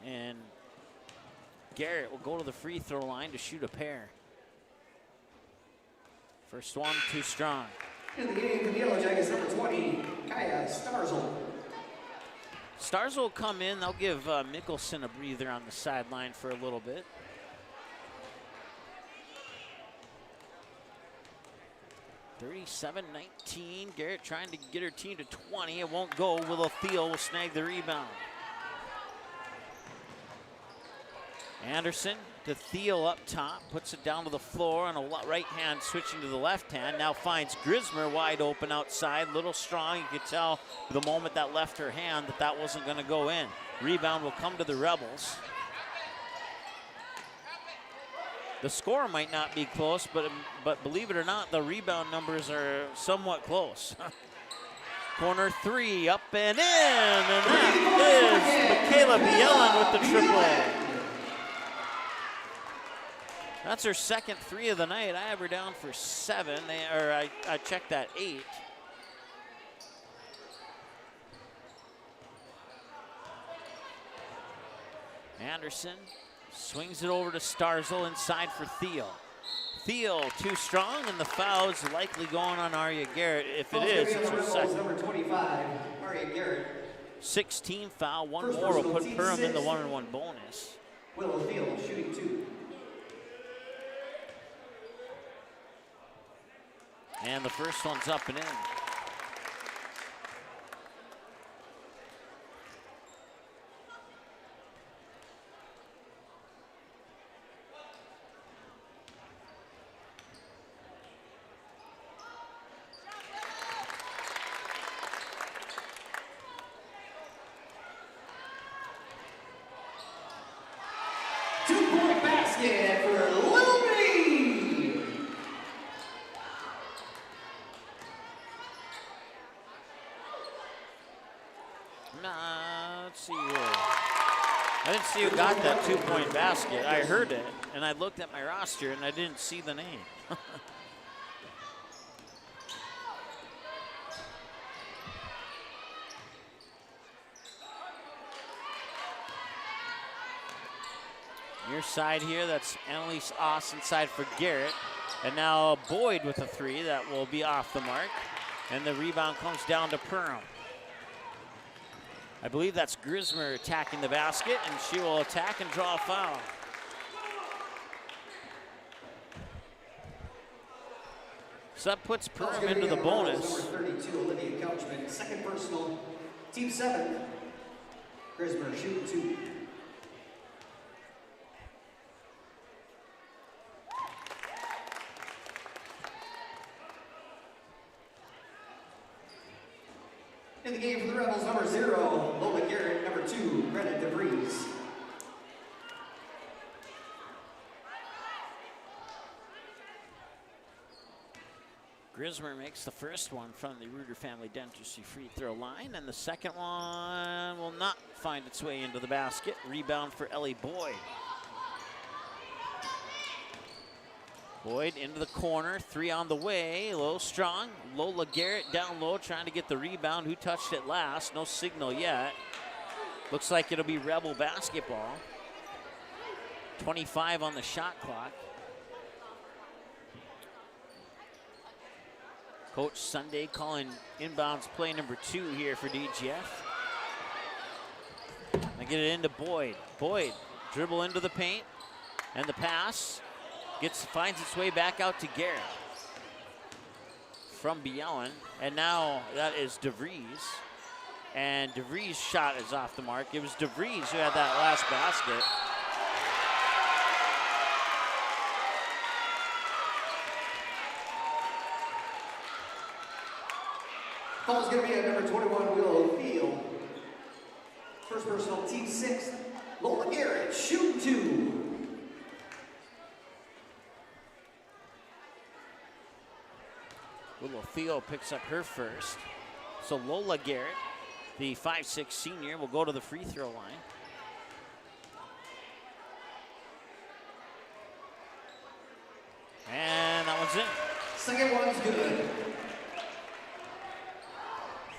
And Garrett will go to the free throw line to shoot a pair. First one, too strong. In the game for the Yellow Jackets, number 20, Kaya Starzl. Stars will come in. They'll give Mickelson a breather on the sideline for a little bit. (37-19). Garrett trying to get her team to 20. It won't go. Willow Thiel will snag the rebound. Anderson to Thiel up top, puts it down to the floor on a right hand, switching to the left hand. Now finds Grismer wide open outside, little strong. You could tell the moment that left her hand that wasn't going to go in. Rebound will come to the Rebels. The score might not be close, but believe it or not, the rebound numbers are somewhat close. Corner three, up and in, and that is Michaela Bielen with the triple. That's her second three of the night. I have her down for 7. I checked that 8. Anderson swings it over to Starzl inside for Thiel. Thiel too strong, and the foul's likely going on Arya Garrett. If it is, it's her second. Number 25, Arya Garrett. 16 foul, one more will put Perham in the 1-on-1 bonus. Willow Thiel shooting 2. And the first one's up and in. Two-point basket for Little B. Let's see here. I didn't see who got that 2-point basket. I heard it, and I looked at my roster, and I didn't see the name. Near side here, that's Annalise Oss inside for Garrett. And now Boyd with a 3 that will be off the mark. And the rebound comes down to Perham. I believe that's Grismer attacking the basket, and she will attack and draw a foul. So that puts Perham into the bonus. Number 32, Olivia Couchman, second personal, team 7. Grismer shooting 2. In the game for the Rebels, number 0, Lola Garrett, number 2, Brennan DeVries. Grismer makes the first one from the Reuter Family Dentistry free throw line, and the second one will not find its way into the basket. Rebound for Ellie Boyd. Boyd into the corner, 3 on the way, low strong. Lola Garrett down low trying to get the rebound. Who touched it last? No signal yet. Looks like it'll be Rebel basketball. 25 on the shot clock. Coach Sunday calling inbounds play number 2 here for DGF. They get it into Boyd. Boyd dribble into the paint, and the pass. Finds its way back out to Garrett from Bielen, and now that is DeVries, and DeVries' shot is off the mark. It was DeVries who had that last basket. Foul's going to be at number 21, Willow Thiel. First personal, team 6, Lola Garrett, shooting 2. Willow Thiel picks up her first. So Lola Garrett, the 5'6" senior, will go to the free throw line. And that one's in. Second one's good.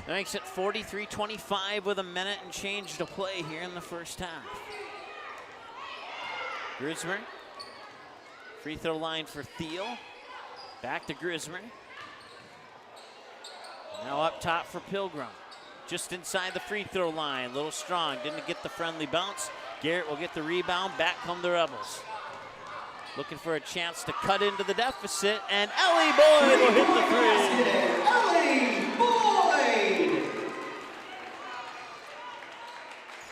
That makes it 43-25 with a minute and change to play here in the first half. Grismer. Free throw line for Thiel. Back to Grismer. Now up top for Pilgrim. Just inside the free throw line. A little strong. Didn't get the friendly bounce. Garrett will get the rebound. Back come the Rebels. Looking for a chance to cut into the deficit. And Ellie Boyd will hit the three. Ellie Boyd!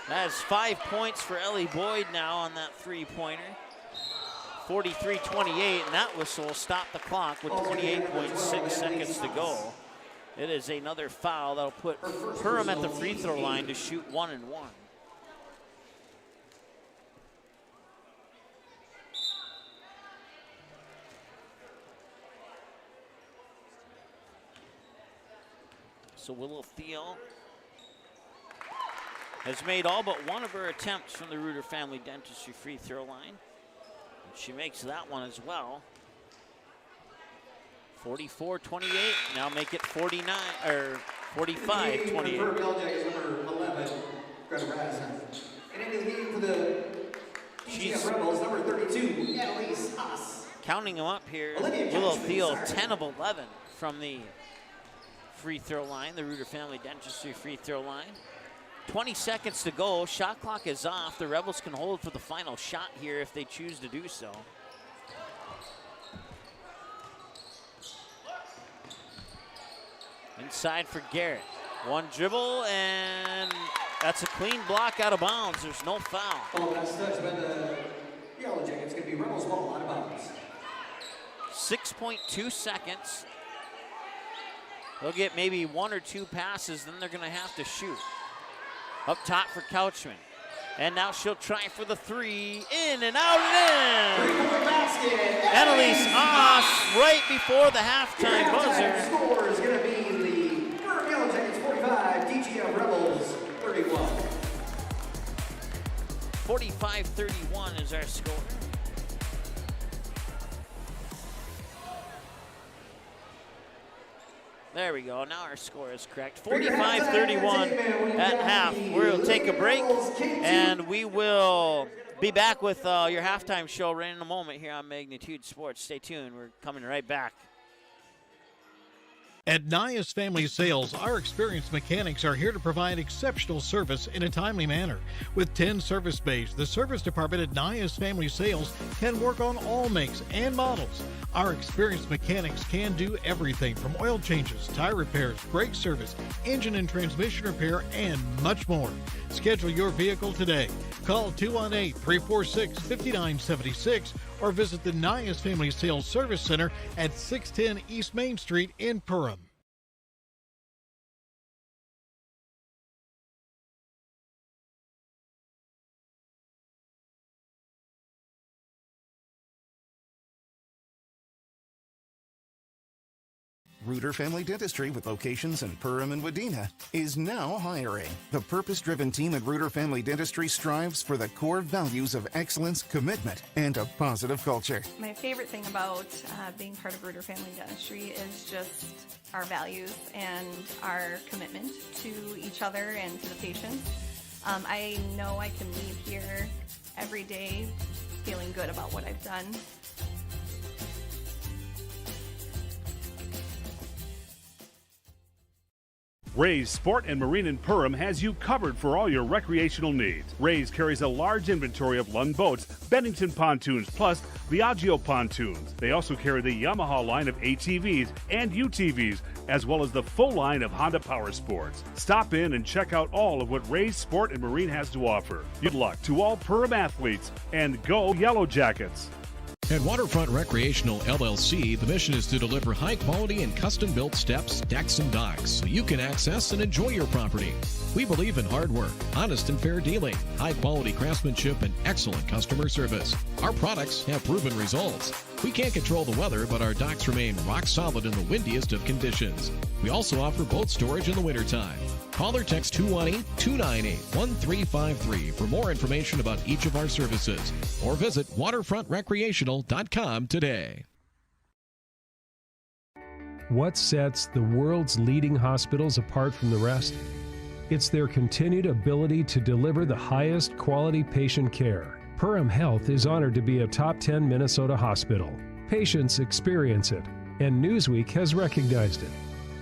That is 5 points for Ellie Boyd now on that three-pointer. 43-28, and that whistle will stop the clock with 28.6 seconds to go. It is another foul that'll put Perham at the free throw line to shoot 1 and 1. So Willow Thiel has made all but one of her attempts from the Reuter Family Dentistry free throw line. She makes that one as well. 44-28, now make it 49, or 45-28. Number 11, Greta Radisson. And in the lead for the GBB Rebels, number 32, Annalise Haas. Counting them up here, Willow Thiel, 10 of 11 from the free throw line, the Reuter Family Dentistry free throw line. 20 seconds to go. Shot clock is off. The Rebels can hold for the final shot here if they choose to do so. Inside for Garrett. One dribble, and that's a clean block out of bounds. There's no foul. Oh, that's touched by the Yellow Jackets. Going to be Rebels ball out of bounds. 6.2 seconds. They'll get maybe 1 or 2 passes, then they're going to have to shoot. Up top for Couchman. And now she'll try for the three. In and out and in. Three-point basket. Annalise Haas right before the halftime buzzer. Score is going to be the Perham Yellow Jackets 45, DGF Rebels 31. 45-31 is our score. There we go. Now our score is correct. 45-31 at half. We'll take a break, and we will be back with your halftime show right in a moment here on Magnitude Sports. Stay tuned. We're coming right back. At Nias Family Sales, our experienced mechanics are here to provide exceptional service in a timely manner. With 10 service bays, the service department at Nias Family Sales can work on all makes and models. Our experienced mechanics can do everything from oil changes, tire repairs, brake service, engine and transmission repair, and much more. Schedule your vehicle today. Call 218-346-5976 or visit the Nias Family Sales Service Center at 610 East Main Street in Perham. Reuter Family Dentistry, with locations in Perham and Wadena, is now hiring. The purpose-driven team at Reuter Family Dentistry strives for the core values of excellence, commitment, and a positive culture. My favorite thing about being part of Reuter Family Dentistry is just our values and our commitment to each other and to the patients. I know I can leave here every day feeling good about what I've done. Ray's Sport and Marine in Perham has you covered for all your recreational needs. Ray's carries a large inventory of Lund boats, Bennington pontoons, plus Viaggio pontoons. They also carry the Yamaha line of ATVs and UTVs, as well as the full line of Honda Power Sports. Stop in and check out all of what Ray's Sport and Marine has to offer. Good luck to all Perham athletes, and go Yellow Jackets! At Waterfront Recreational LLC, the mission is to deliver high-quality and custom-built steps, decks, and docks so you can access and enjoy your property. We believe in hard work, honest and fair dealing, high-quality craftsmanship, and excellent customer service. Our products have proven results. We can't control the weather, but our docks remain rock solid in the windiest of conditions. We also offer boat storage in the wintertime. Call or text 218-298-1353 for more information about each of our services, or visit waterfrontrecreational.com today. What sets the world's leading hospitals apart from the rest? It's their continued ability to deliver the highest quality patient care. Perham Health is honored to be a top 10 Minnesota hospital. Patients experience it, and Newsweek has recognized it.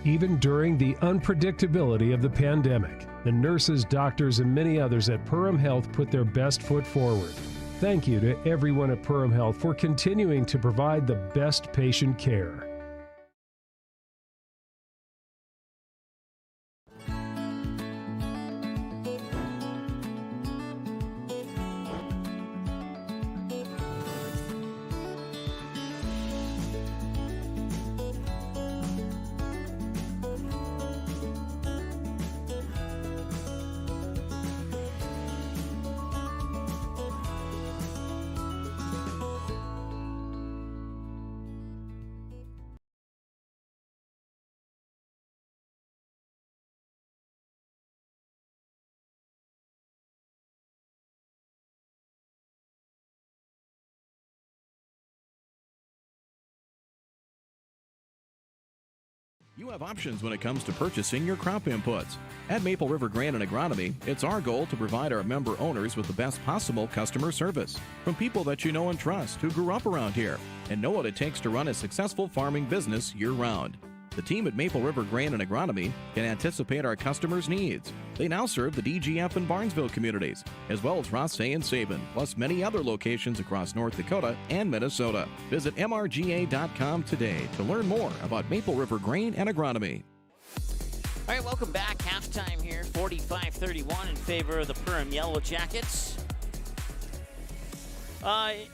Even during the unpredictability of the pandemic, the nurses, doctors, and many others at Perham Health put their best foot forward. Thank you to everyone at Perham Health for continuing to provide the best patient care. You have options when it comes to purchasing your crop inputs. At Maple River Grain and Agronomy, it's our goal to provide our member owners with the best possible customer service from people that you know and trust who grew up around here and know what it takes to run a successful farming business year-round. The team at Maple River Grain and Agronomy can anticipate our customers' needs. They now serve the DGF and Barnesville communities, as well as Rothsay and Sabin, plus many other locations across North Dakota and Minnesota. Visit mrga.com today to learn more about Maple River Grain and Agronomy. All right, welcome back. Halftime here, 45-31 in favor of the Perham Yellow Jackets.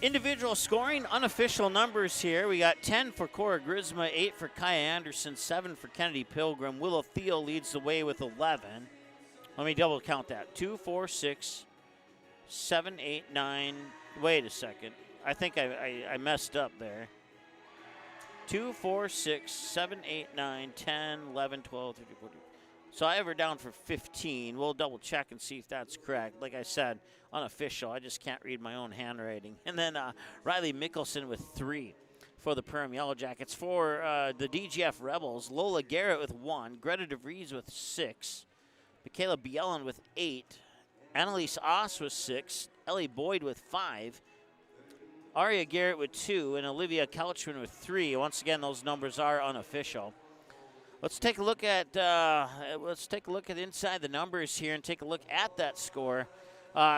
Individual scoring, unofficial numbers here. We got 10 for Cora Grisma, 8 for Kaya Anderson, 7 for Kennedy Pilgrim. Willow Thiel leads the way with 11. Let me double count that. 2, 4, 6, 7, 8, 9. Wait a second. I think I messed up there. 2, 4, 6, 7, 8, 9, 10, 11, 12, 13, 14. So I have her down for 15. We'll double check and see if that's correct. Like I said, unofficial. I just can't read my own handwriting. And then Riley Mickelson with 3 for the Perham Yellow Jackets. For the DGF Rebels, Lola Garrett with 1, Greta DeVries with 6, Michaela Bielen with 8, Annalise Oss with 6, Ellie Boyd with 5, Aria Garrett with 2, and Olivia Couchman with 3. Once again, those numbers are unofficial. Let's take a look at inside the numbers here and take a look at that score.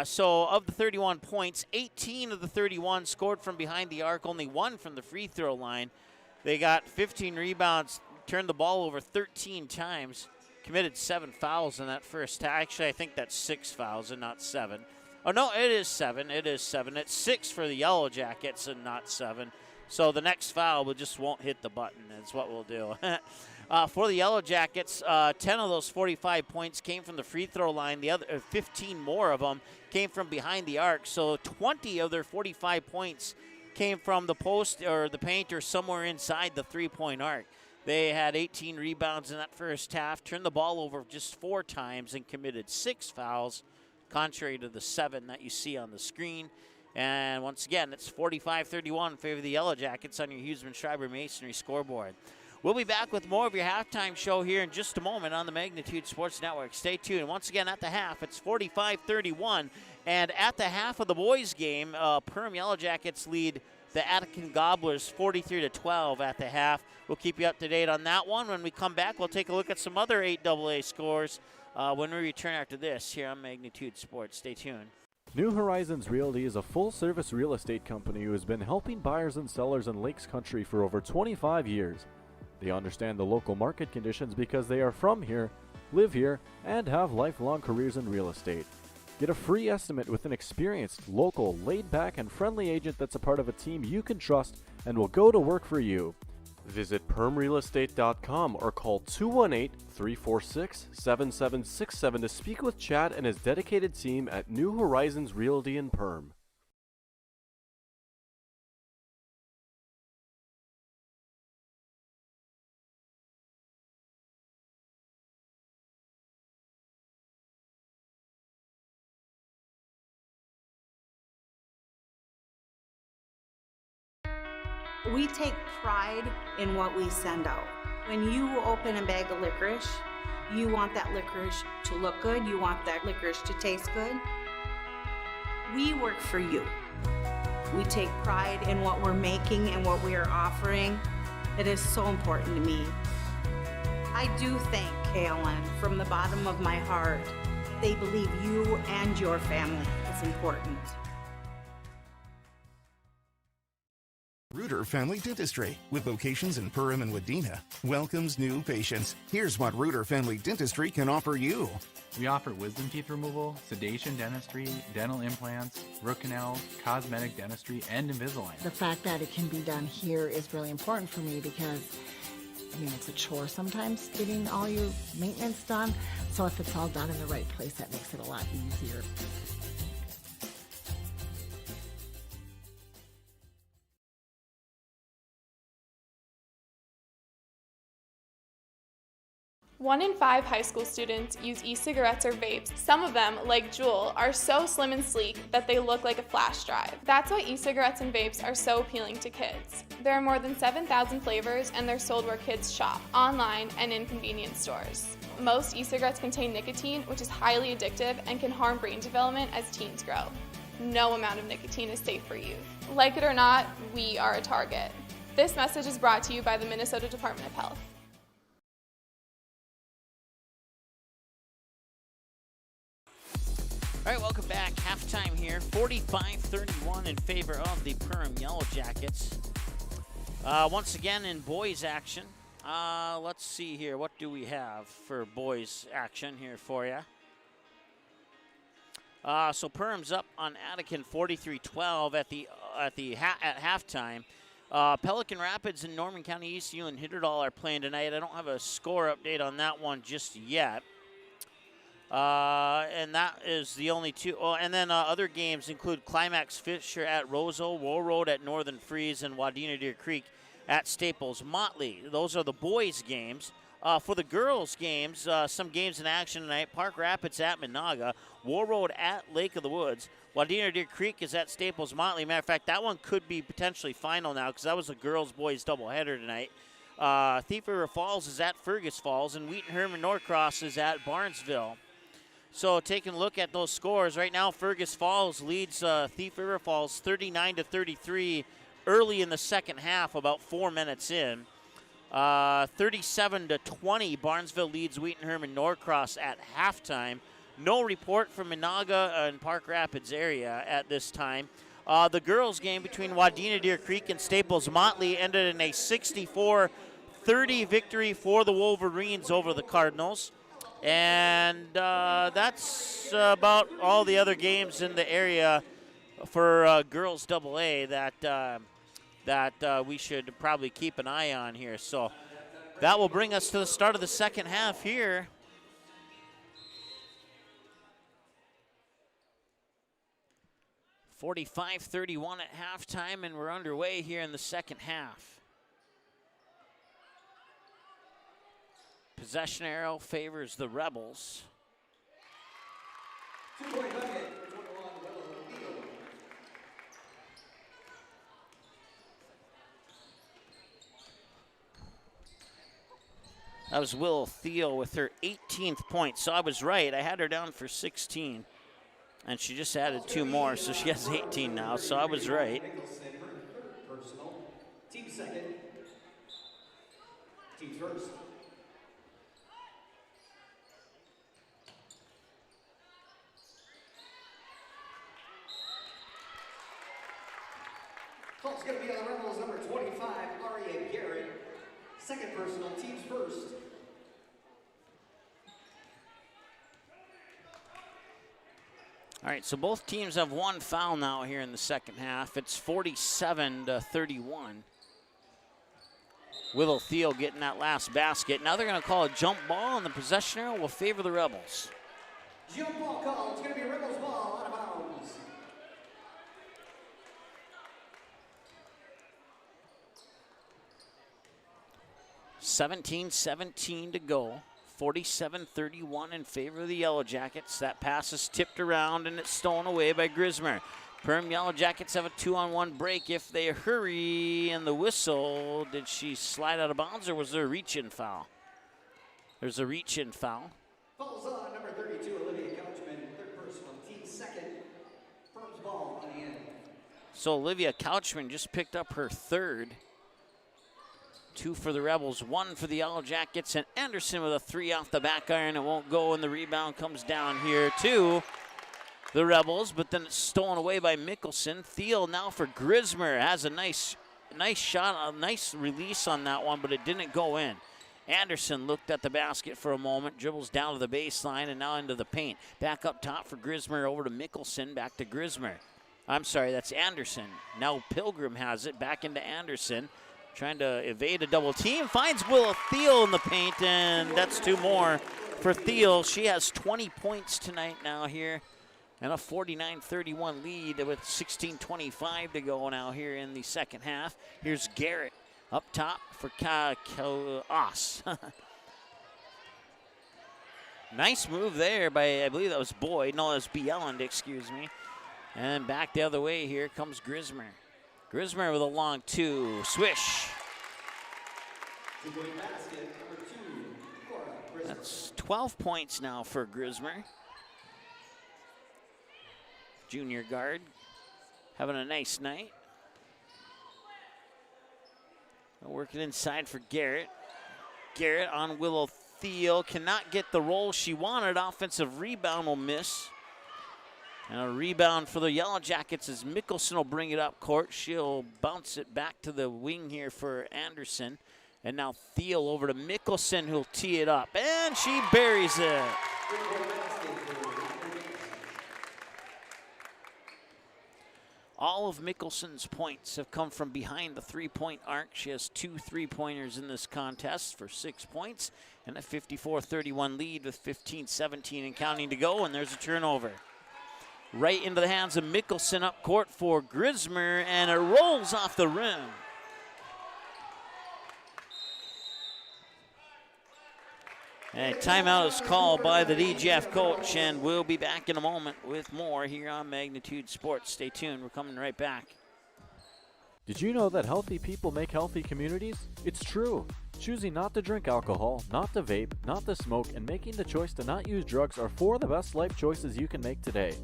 So of the 31 points, 18 of the 31 scored from behind the arc, only 1 from the free throw line. They got 15 rebounds, turned the ball over 13 times, committed 7 fouls in that first half. Actually, I think that's 6 fouls and not 7. Oh, no, it is 7. It is 7. It's 6 for the Yellow Jackets and not 7. So the next foul, we just won't hit the button. That's what we'll do. For the Yellow Jackets, 10 of those 45 points came from the free throw line. The other 15 more of them came from behind the arc. So 20 of their 45 points came from the post or the paint or somewhere inside the three-point arc. They had 18 rebounds in that first half, turned the ball over just 4 times, and committed 6 fouls, contrary to the 7 that you see on the screen. And once again, it's 45-31 in favor of the Yellow Jackets on your Huseman-Schreiber Masonry scoreboard. We'll be back with more of your halftime show here in just a moment on the Magnitude Sports Network. Stay tuned. Once again, at the half, it's 45-31. And at the half of the boys' game, Perham Yellow Jackets lead the Attican Gobblers 43-12 at the half. We'll keep you up to date on that one. When we come back, we'll take a look at some other 8AA scores when we return after this here on Magnitude Sports. Stay tuned. New Horizons Realty is a full-service real estate company who has been helping buyers and sellers in Lakes Country for over 25 years. They understand the local market conditions because they are from here, live here, and have lifelong careers in real estate. Get a free estimate with an experienced, local, laid-back, and friendly agent that's a part of a team you can trust and will go to work for you. Visit permrealestate.com or call 218-346-7767 to speak with Chad and his dedicated team at New Horizons Realty in Perm. We take pride in what we send out. When you open a bag of licorice, you want that licorice to look good, you want that licorice to taste good. We work for you. We take pride in what we're making and what we are offering. It is so important to me. I do thank KLN from the bottom of my heart. They believe you and your family is important. Reuter Family Dentistry, with locations in Perham and Wadena, welcomes new patients. Here's what Reuter Family Dentistry can offer you. We offer wisdom teeth removal, sedation dentistry, dental implants, root canals, cosmetic dentistry, and Invisalign. The fact that it can be done here is really important for me because, I mean, it's a chore sometimes getting all your maintenance done. So if it's all done in the right place, that makes it a lot easier. One in 5 high school students use e-cigarettes or vapes. Some of them, like Juul, are so slim and sleek that they look like a flash drive. That's why e-cigarettes and vapes are so appealing to kids. There are more than 7,000 flavors and they're sold where kids shop, online and in convenience stores. Most e-cigarettes contain nicotine, which is highly addictive and can harm brain development as teens grow. No amount of nicotine is safe for youth. Like it or not, we are a target. This message is brought to you by the Minnesota Department of Health. All right, welcome back. Halftime here. 45-31 in favor of the Perham Yellow Jackets. Once again in boys action. Let's see here. What do we have for boys action here for you? So Perham's up on Attican 43-12 at halftime. Pelican Rapids and Norman County ECU and Hitterdal are playing tonight. I don't have a score update on that one just yet. And that is the only two. Oh, and then other games include Climax Fisher at Roseau, Wool Road at Northern Freeze, and Wadena Deer Creek at Staples Motley. Those are the boys' games. For the girls' games, some games in action tonight. Park Rapids at Minaga, Wool Road at Lake of the Woods. Wadena Deer Creek is at Staples Motley. Matter of fact, that one could be potentially final now because that was a girls-boys doubleheader tonight. Thief River Falls is at Fergus Falls, and Wheaton Herman Norcross is at Barnesville. So taking a look at those scores, right now Fergus Falls leads Thief River Falls 39-33 early in the second half, about 4 minutes in. 37-20, Barnesville leads Wheaton Herman Norcross at halftime. No report from Minaga and Park Rapids area at this time. The girls' game between Wadena Deer Creek and Staples Motley ended in a 64-30 victory for the Wolverines over the Cardinals. And that's about all the other games in the area for girls AA that we should probably keep an eye on here. So that will bring us to the start of the second half here. .45-31 at halftime, and we're underway here in the second half. Possession arrow favors the Rebels. That was Will Thiel with her 18th point. So I was right. I had her down for 16. And she just added 2 more, so she has 18 now. So I was right. Personal. Team second. Team first. Call's going to be on the Rebels, number 25, Aria Garrett. Second personal, teams first. All right, so both teams have 1 foul now here in the second half. It's 47-31. Willow Thiel getting that last basket. Now they're going to call a jump ball, and the possession arrow will favor the Rebels. Jump ball call. It's going to be a Rebels ball out of bounds. 17-17 to go. 47-31 in favor of the Yellow Jackets. That pass is tipped around and it's stolen away by Grismer. Perham Yellow Jackets have a 2-on-1 break if they hurry. And the whistle, did she slide out of bounds or was there a reach-in foul? There's a reach-in foul. Falls on number 32, Olivia Couchman. Third personal, team second. Perham's So Olivia Couchman just picked up her third. 2 for the Rebels, 1 for the Yellow Jackets, and Anderson with a 3 off the back iron. It won't go, and the rebound comes down here to the Rebels, but then it's stolen away by Mickelson. Thiel now for Grismer, has a nice shot, a nice release on that one, but it didn't go in. Anderson looked at the basket for a moment, dribbles down to the baseline, and now into the paint. Back up top for Grismer, over to Mickelson, back to Grismer. I'm sorry, that's Anderson. Now Pilgrim has it, back into Anderson. Trying to evade a double team, finds Willow Thiel in the paint, and that's 2 more for Thiel. She has 20 points tonight now here, and a 49-31 lead with 16:25 to go now here in the second half. Here's Garrett up top for Oss. Nice move there by, I believe that was Boyd. No, that was Bieland, excuse me. And back the other way, here comes Grismer. Grismer with a long 2, swish. That's 12 points now for Grismer. Junior guard, having a nice night. Working inside for Garrett. Garrett on Willow Thiel, cannot get the roll she wanted. Offensive rebound will miss. And a rebound for the Yellow Jackets as Mickelson will bring it up court. She'll bounce it back to the wing here for Anderson. And now Thiel over to Mickelson, who'll tee it up. And she buries it. All of Mickelson's points have come from behind the 3-point arc. She has 2 3-pointers in this contest for 6 points. And a 54-31 lead with 15-17 and counting to go. And there's a turnover. Right into the hands of Mickelson up court for Grismer, and it rolls off the rim. And a timeout is called by the DGF coach, and we'll be back in a moment with more here on Magnitude Sports. Stay tuned, we're coming right back. Did you know that healthy people make healthy communities? It's true. Choosing not to drink alcohol, not to vape, not to smoke, and making the choice to not use drugs are 4 of the best life choices you can make today.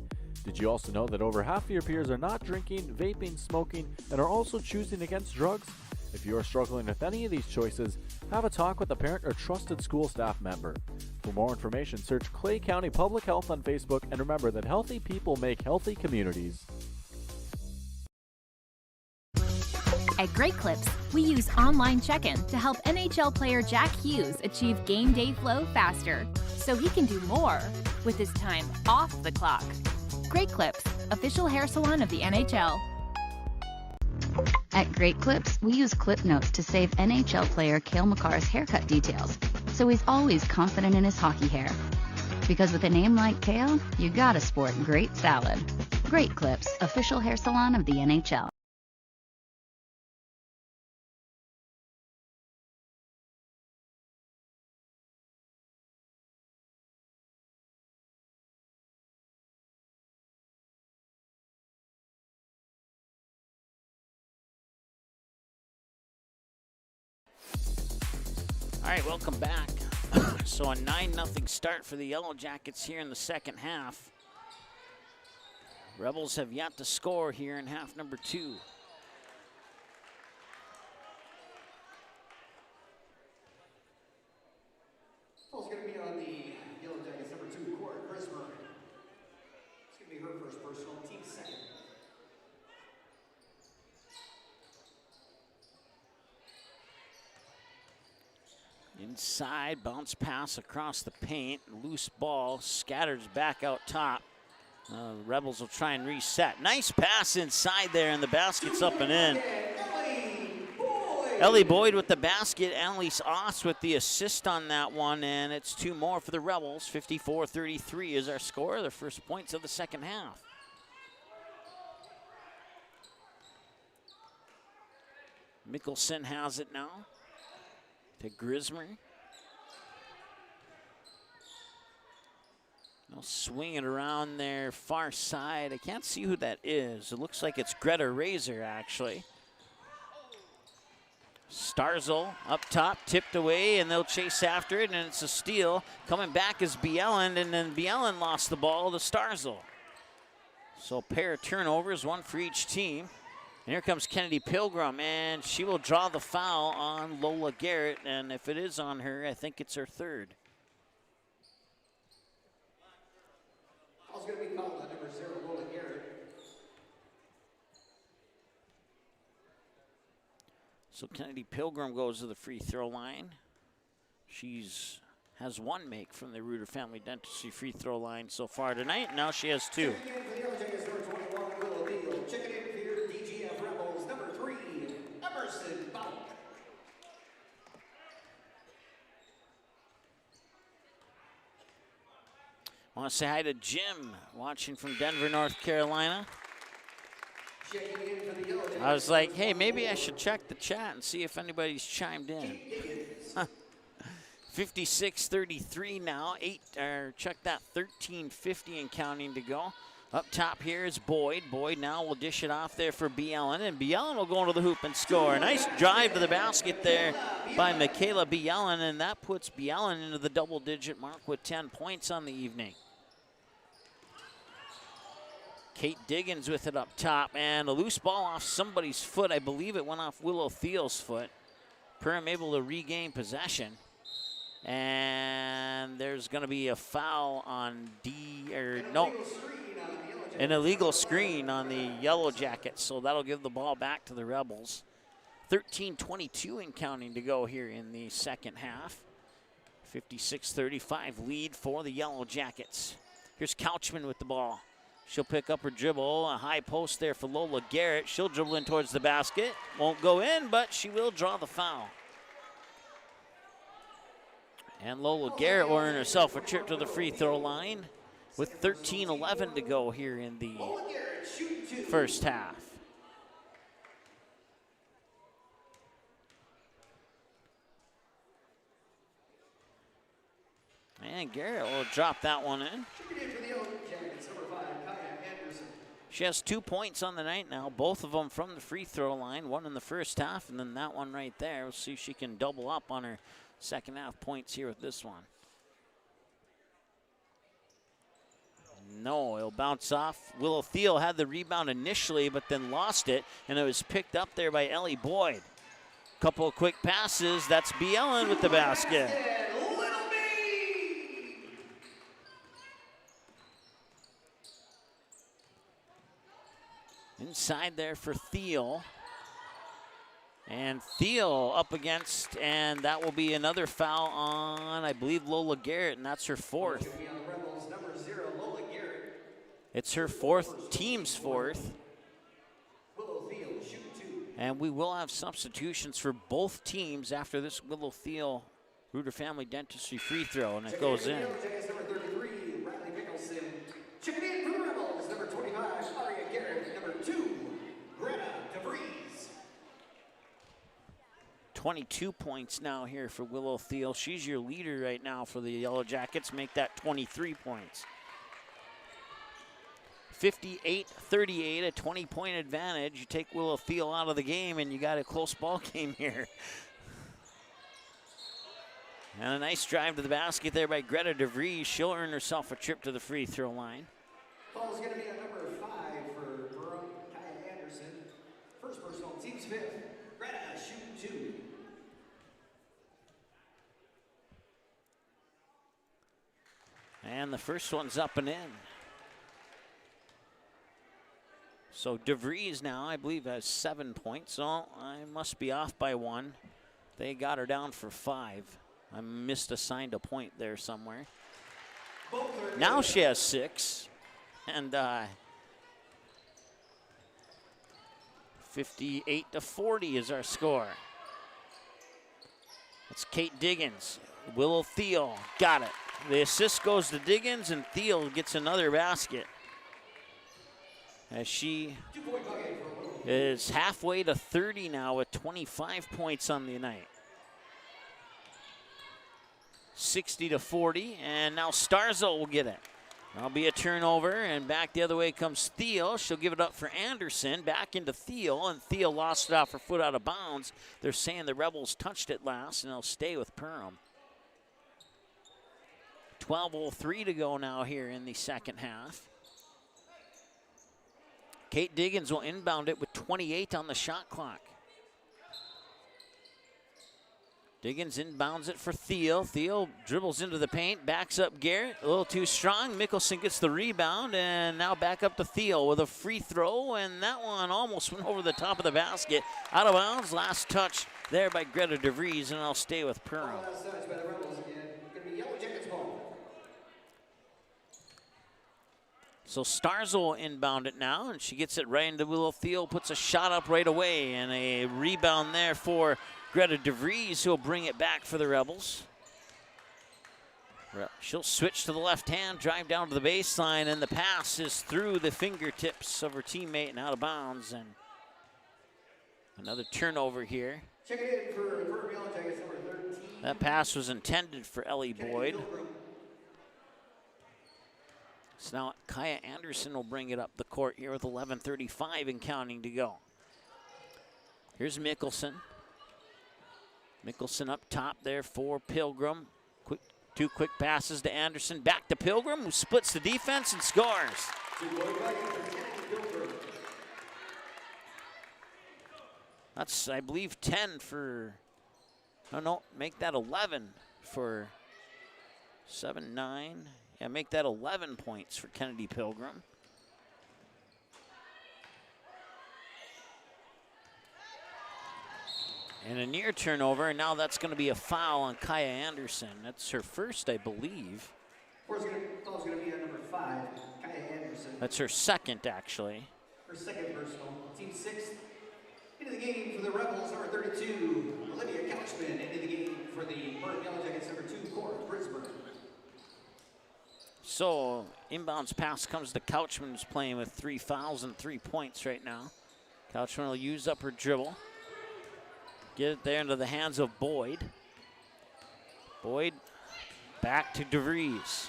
Did you also know that over half of your peers are not drinking, vaping, smoking, and are also choosing against drugs? If you are struggling with any of these choices, have a talk with a parent or trusted school staff member. For more information, search Clay County Public Health on Facebook, and remember that healthy people make healthy communities. At Great Clips, we use online check-in to help NHL player Jack Hughes achieve game day flow faster, so he can do more with his time off the clock. Great Clips, official hair salon of the NHL. At Great Clips, we use clip notes to save NHL player Cale Makar's haircut details, so he's always confident in his hockey hair. Because with a name like Cale, you gotta sport great salad. Great Clips, official hair salon of the NHL. All right, welcome back. So a 9-0 start for the Yellow Jackets here in the second half. Rebels have yet to score here in half number 2. Foul's going to be on the Yellow Jackets number 2 court, Grismer. It's going to be her first personal, team second. Inside, bounce pass across the paint. Loose ball, scatters back out top. Rebels will try and reset. Nice pass inside there, and the basket's up and in. Ellie Boyd with the basket. Annalise Oss with the assist on that one, and it's 2 more for the Rebels. 54-33 is our score, their first points of the second half. Mickelson has it now. To Grismer. They'll swing it around their far side. I can't see who that is. It looks like it's Greta Razor, actually. Starzl up top, tipped away, and they'll chase after it, and it's a steal. Coming back is Bieland, and then Bieland lost the ball to Starzl. So a pair of turnovers, 1 for each team. And here comes Kennedy Pilgrim, and she will draw the foul on Lola Garrett. And if it is on her, I think it's her third. Foul's going to be called on number 0, Lola Garrett. So Kennedy Pilgrim goes to the free throw line. Has one make from the Reuter Family Dentistry free throw line so far tonight. Now she has 2. I want to say hi to Jim, watching from Denver, North Carolina. I was like, hey, maybe I should check the chat and see if anybody's chimed in. 56-33 now. Check that, 13:50 and counting to go. Up top here is Boyd. Boyd now will dish it off there for B. Ellen, and B. Ellen will go into the hoop and score. Nice drive to the basket there by Michaela B. Ellen, and that puts B. Ellen into the double-digit mark with 10 points on the evening. Kate Diggins with it up top, and a loose ball off somebody's foot. I believe it went off Willow Thiel's foot. Perham able to regain possession. And there's going to be a foul on an illegal screen on the Yellow Jackets. So that'll give the ball back to the Rebels. 13:22 and counting to go here in the second half. 56-35 lead for the Yellow Jackets. Here's Couchman with the ball. She'll pick up her dribble. A high post there for Lola Garrett. She'll dribble in towards the basket. Won't go in, but she will draw the foul. And Lola Garrett will earn herself a trip to the free throw line with 13:11 to go here in the first half. And Garrett will drop that one in. She has 2 points on the night now, both of them from the free throw line, one in the first half and then that one right there. We'll see if she can double up on her second half points here with this one. No, it'll bounce off. Willow Thiel had the rebound initially, but then lost it, and it was picked up there by Ellie Boyd. Couple of quick passes. That's B. Ellen with the basket. Inside there for Thiel. And Thiel up against, and that will be another foul on, I believe, Lola Garrett, and that's her fourth. It's her fourth, team's fourth. And we will have substitutions for both teams after this Willow Thiel Reuter Family Dentistry free throw, and it goes in. 22 points now here for Willow Thiel. She's your leader right now for the Yellow Jackets. Make that 23 points. 58-38, a 20-point advantage. You take Willow Thiel out of the game, and you got a close ball game here. And a nice drive to the basket there by Greta DeVries. She'll earn herself a trip to the free throw line. Ball's going to be on number 5 for Perham, Kaya Anderson. First personal, team's 5th. Greta, shoot 2. And the first one's up and in. So DeVries now, I believe, has 7 points. So I must be off by 1. They got her down for 5. I misassigned a point there somewhere. Now she has 6. And 58-40 is our score. That's Kate Diggins. Willow Thiel got it. The assist goes to Diggins, and Thiel gets another basket. As she is halfway to 30 now with 25 points on the night. 60-40, and now Starzo will get it. That'll be a turnover, and back the other way comes Thiel. She'll give it up for Anderson, back into Thiel, and Thiel lost it off her foot out of bounds. They're saying the Rebels touched it last, and they'll stay with Perham. 12:03 to go now here in the second half. Kate Diggins will inbound it with 28 on the shot clock. Diggins inbounds it for Thiel. Thiel dribbles into the paint, backs up Garrett. A little too strong. Mickelson gets the rebound, and now back up to Thiel with a free throw, and that one almost went over the top of the basket. Out of bounds, last touch there by Greta DeVries, and I'll stay with Perham. So Starzo will inbound it now, and she gets it right into Willow Thiel, puts a shot up right away, and a rebound there for Greta DeVries, who'll bring it back for the Rebels. She'll switch to the left hand, drive down to the baseline, and the pass is through the fingertips of her teammate and out of bounds. And another turnover here. That pass was intended for Ellie Boyd. So now Kaya Anderson will bring it up the court here with 11:35 and counting to go. Here's Mickelson. Mickelson up top there for Pilgrim. Two quick passes to Anderson. Back to Pilgrim, who splits the defense and scores. That's, I believe, 10 for, oh no, make that 11 for 7-9. Yeah, make that 11 points for Kennedy Pilgrim. And a near turnover, and now that's going to be a foul on Kaya Anderson. That's her first, I believe. Foul's going to be on number 5, Kaya Anderson. That's her second, actually. Her second personal. Team 6 into the game for the Rebels, number 32, Olivia Couchman. Into the game for the Perham Yellow Jackets, number 2, Cora Brisbane. So, inbounds pass comes to Couchman, who's playing with 3 fouls and 3 points right now. Couchman will use up her dribble. Get it there into the hands of Boyd. Boyd back to DeVries.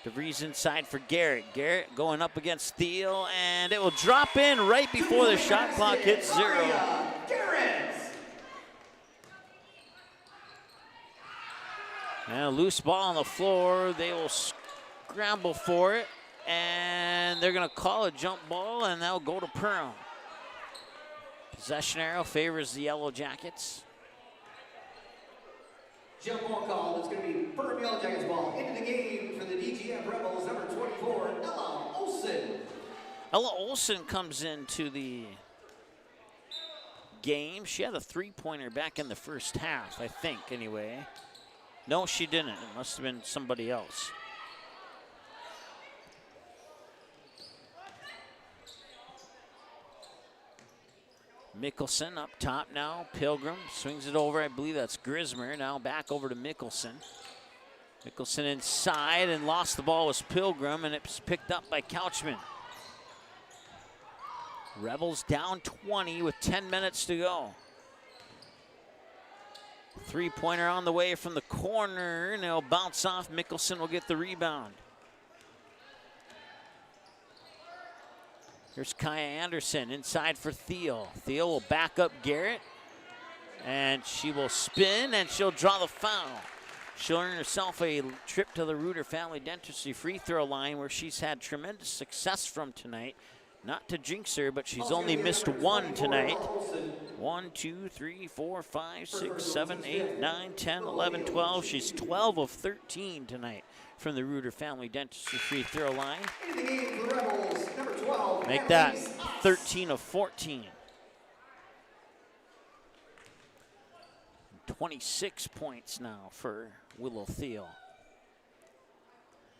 DeVries inside for Garrett. Garrett going up against Thiel, and it will drop in right before the shot clock hits 0. And a loose ball on the floor. They will scramble for it, and they're going to call a jump ball, and that'll go to Perham. Possession arrow favors the Yellow Jackets. Jump ball call. It's going to be Perham Yellow Jackets ball. Into the game for the DGF Rebels, number 24, Ella Olsen. Ella Olsen comes into the game. She had a 3-pointer back in the first half, I think, anyway. No, she didn't. It must have been somebody else. Mickelson up top now. Pilgrim swings it over. I believe that's Grismer. Now back over to Mickelson. Mickelson inside, and lost the ball was Pilgrim, and it's picked up by Couchman. Rebels down 20 with 10 minutes to go. 3-pointer on the way from the corner, and it'll bounce off. Mickelson will get the rebound. Here's Kaya Anderson inside for Thiel. Thiel will back up Garrett, and she will spin, and she'll draw the foul. She'll earn herself a trip to the Reuter Family Dentistry free throw line, where she's had tremendous success from tonight. Not to jinx her, but she's only missed 1 tonight. 1, 2, 3, 4, 5, 6, 7, 8, 9, 10, 11, 12. She's 12 of 13 tonight from the Reuter Family Dentistry free throw line. Make that 13 of 14. 26 points now for Willow Thiel.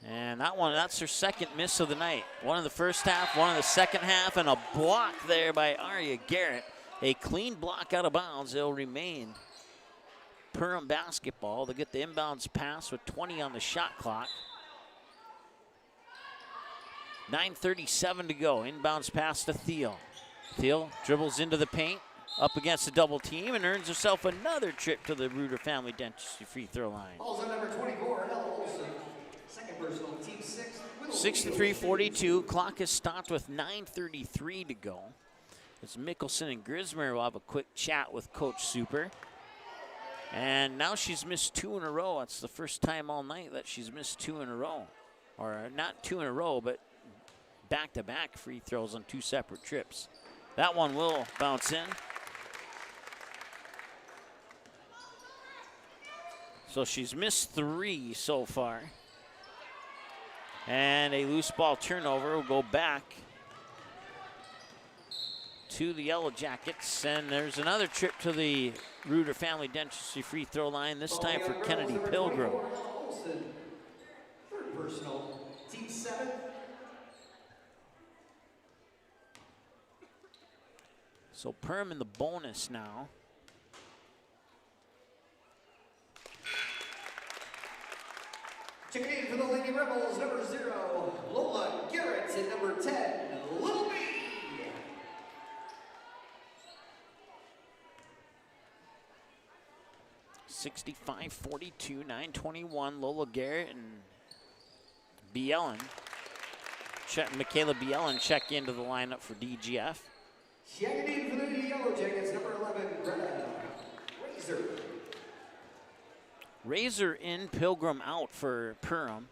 And that's her second miss of the night. One in the first half, one in the second half, and a block there by Arya Garrett. A clean block out of bounds. It'll remain Perham basketball. They'll get the inbounds pass with 20 on the shot clock. 9:37 to go. Inbounds pass to Thiel. Thiel dribbles into the paint, up against the double team, and earns herself another trip to the Reuter Family Dentistry free throw line. Balls on number 24, Ella Olsen. Second personal, team 6. 63-42. Clock is stopped with 9:33 to go. As Mickelson and Grismer will have a quick chat with Coach Super. And now she's missed 2 in a row. It's the first time all night that she's missed 2 in a row. Or not 2 in a row, but back-to-back free throws on 2 separate trips. That one will bounce in. So she's missed 3 so far. And a loose ball turnover will go back to the Yellow Jackets. And there's another trip to the Reuter Family Dentistry free throw line, this time for Kennedy Pilgrim. Third personal, team 7. So Perham in the bonus now. Checking in for the Lady Rebels, number 0, Lola Garrett, and number 10, Little B. $65-42, 9:21. Lola Garrett and Bielen. Michaela Bielen check into the lineup for DGF. Checking in for the Yellow Jackets, number 11, Greta Razor. Razor in, Pilgrim out for Perham.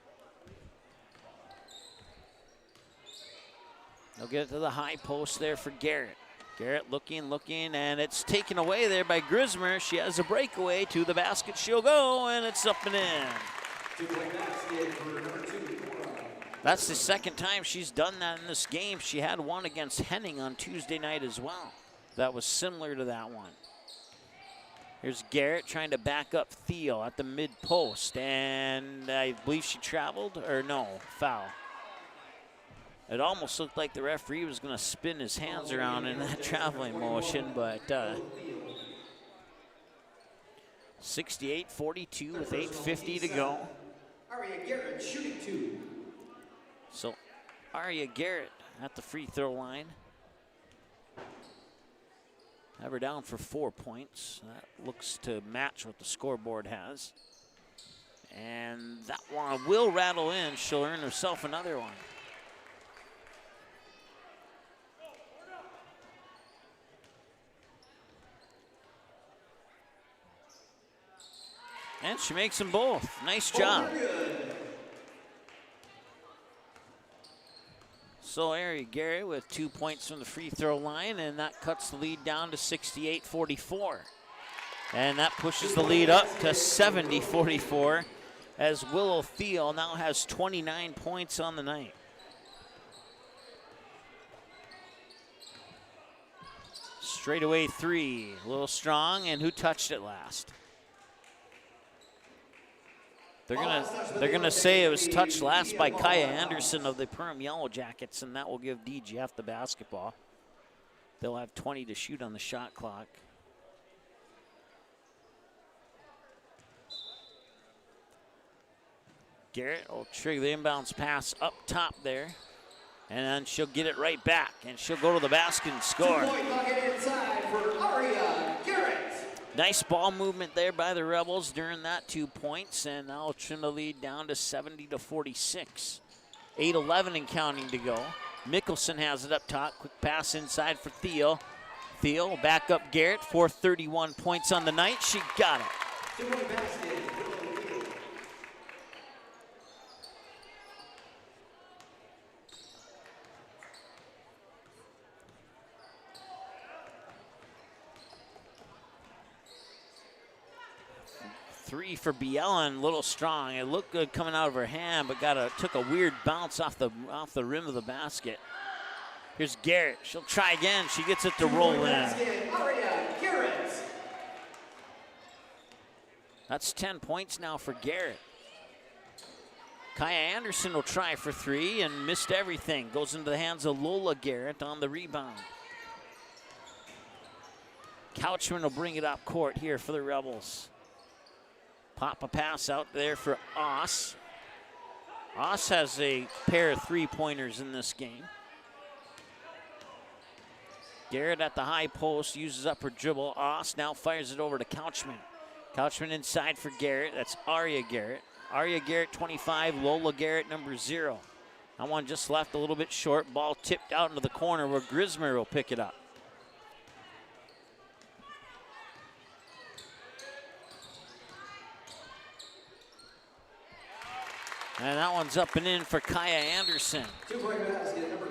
They'll get it to the high post there for Garrett. Garrett looking, and it's taken away there by Grismer. She has a breakaway to the basket. She'll go, and it's up and in. That's the second time she's done that in this game. She had one against Henning on Tuesday night as well. That was similar to that one. Here's Garrett trying to back up Theo at the mid post, and I believe she traveled, or no, foul. It almost looked like the referee was going to spin his hands around in that traveling motion, but 68-42 with 8:50 to go. Aria Garrett shooting 2. So Aria Garrett at the free throw line. Have her down for 4 points. That looks to match what the scoreboard has. And that one will rattle in. She'll earn herself another one. And she makes them both. Nice job. So Aria Garrett with 2 points from the free throw line, and that cuts the lead down to 68-44. And that pushes the lead up to 70-44 as Willow Thiel now has 29 points on the night. Straightaway 3, a little strong, and who touched it last? They're gonna say it was touched last by Kaya Anderson of the Perham Yellow Jackets, and that will give DGF the basketball. They'll have 20 to shoot on the shot clock. Garrett will trigger the inbounds pass up top there, and then she'll get it right back, and she'll go to the basket and score. 2-point bucket inside for Aria Garrett. Nice ball movement there by the Rebels during that 2 points, and now will trim the lead down to 70-46. 8:11 and counting to go. Mickelson has it up top. Quick pass inside for Thiel. Thiel will back up Garrett. 431 points on the night. She got it. 2-point basket. 3 for Bielen, a little strong. It looked good coming out of her hand, but took a weird bounce off the rim of the basket. Here's Garrett. She'll try again. She gets it to roll in. Aria Garrett. That's 10 points now for Garrett. Kaya Anderson will try for 3 and missed everything. Goes into the hands of Lola Garrett on the rebound. Couchman will bring it up court here for the Rebels. Pop a pass out there for Oss. Oss has a pair of 3-pointers in this game. Garrett at the high post, uses up her dribble. Oss now fires it over to Couchman. Couchman inside for Garrett. That's Aria Garrett. Aria Garrett 25, Lola Garrett number 0. That one just left a little bit short. Ball tipped out into the corner where Grismer will pick it up. And that one's up and in for Kaya Anderson. 2-point basket, number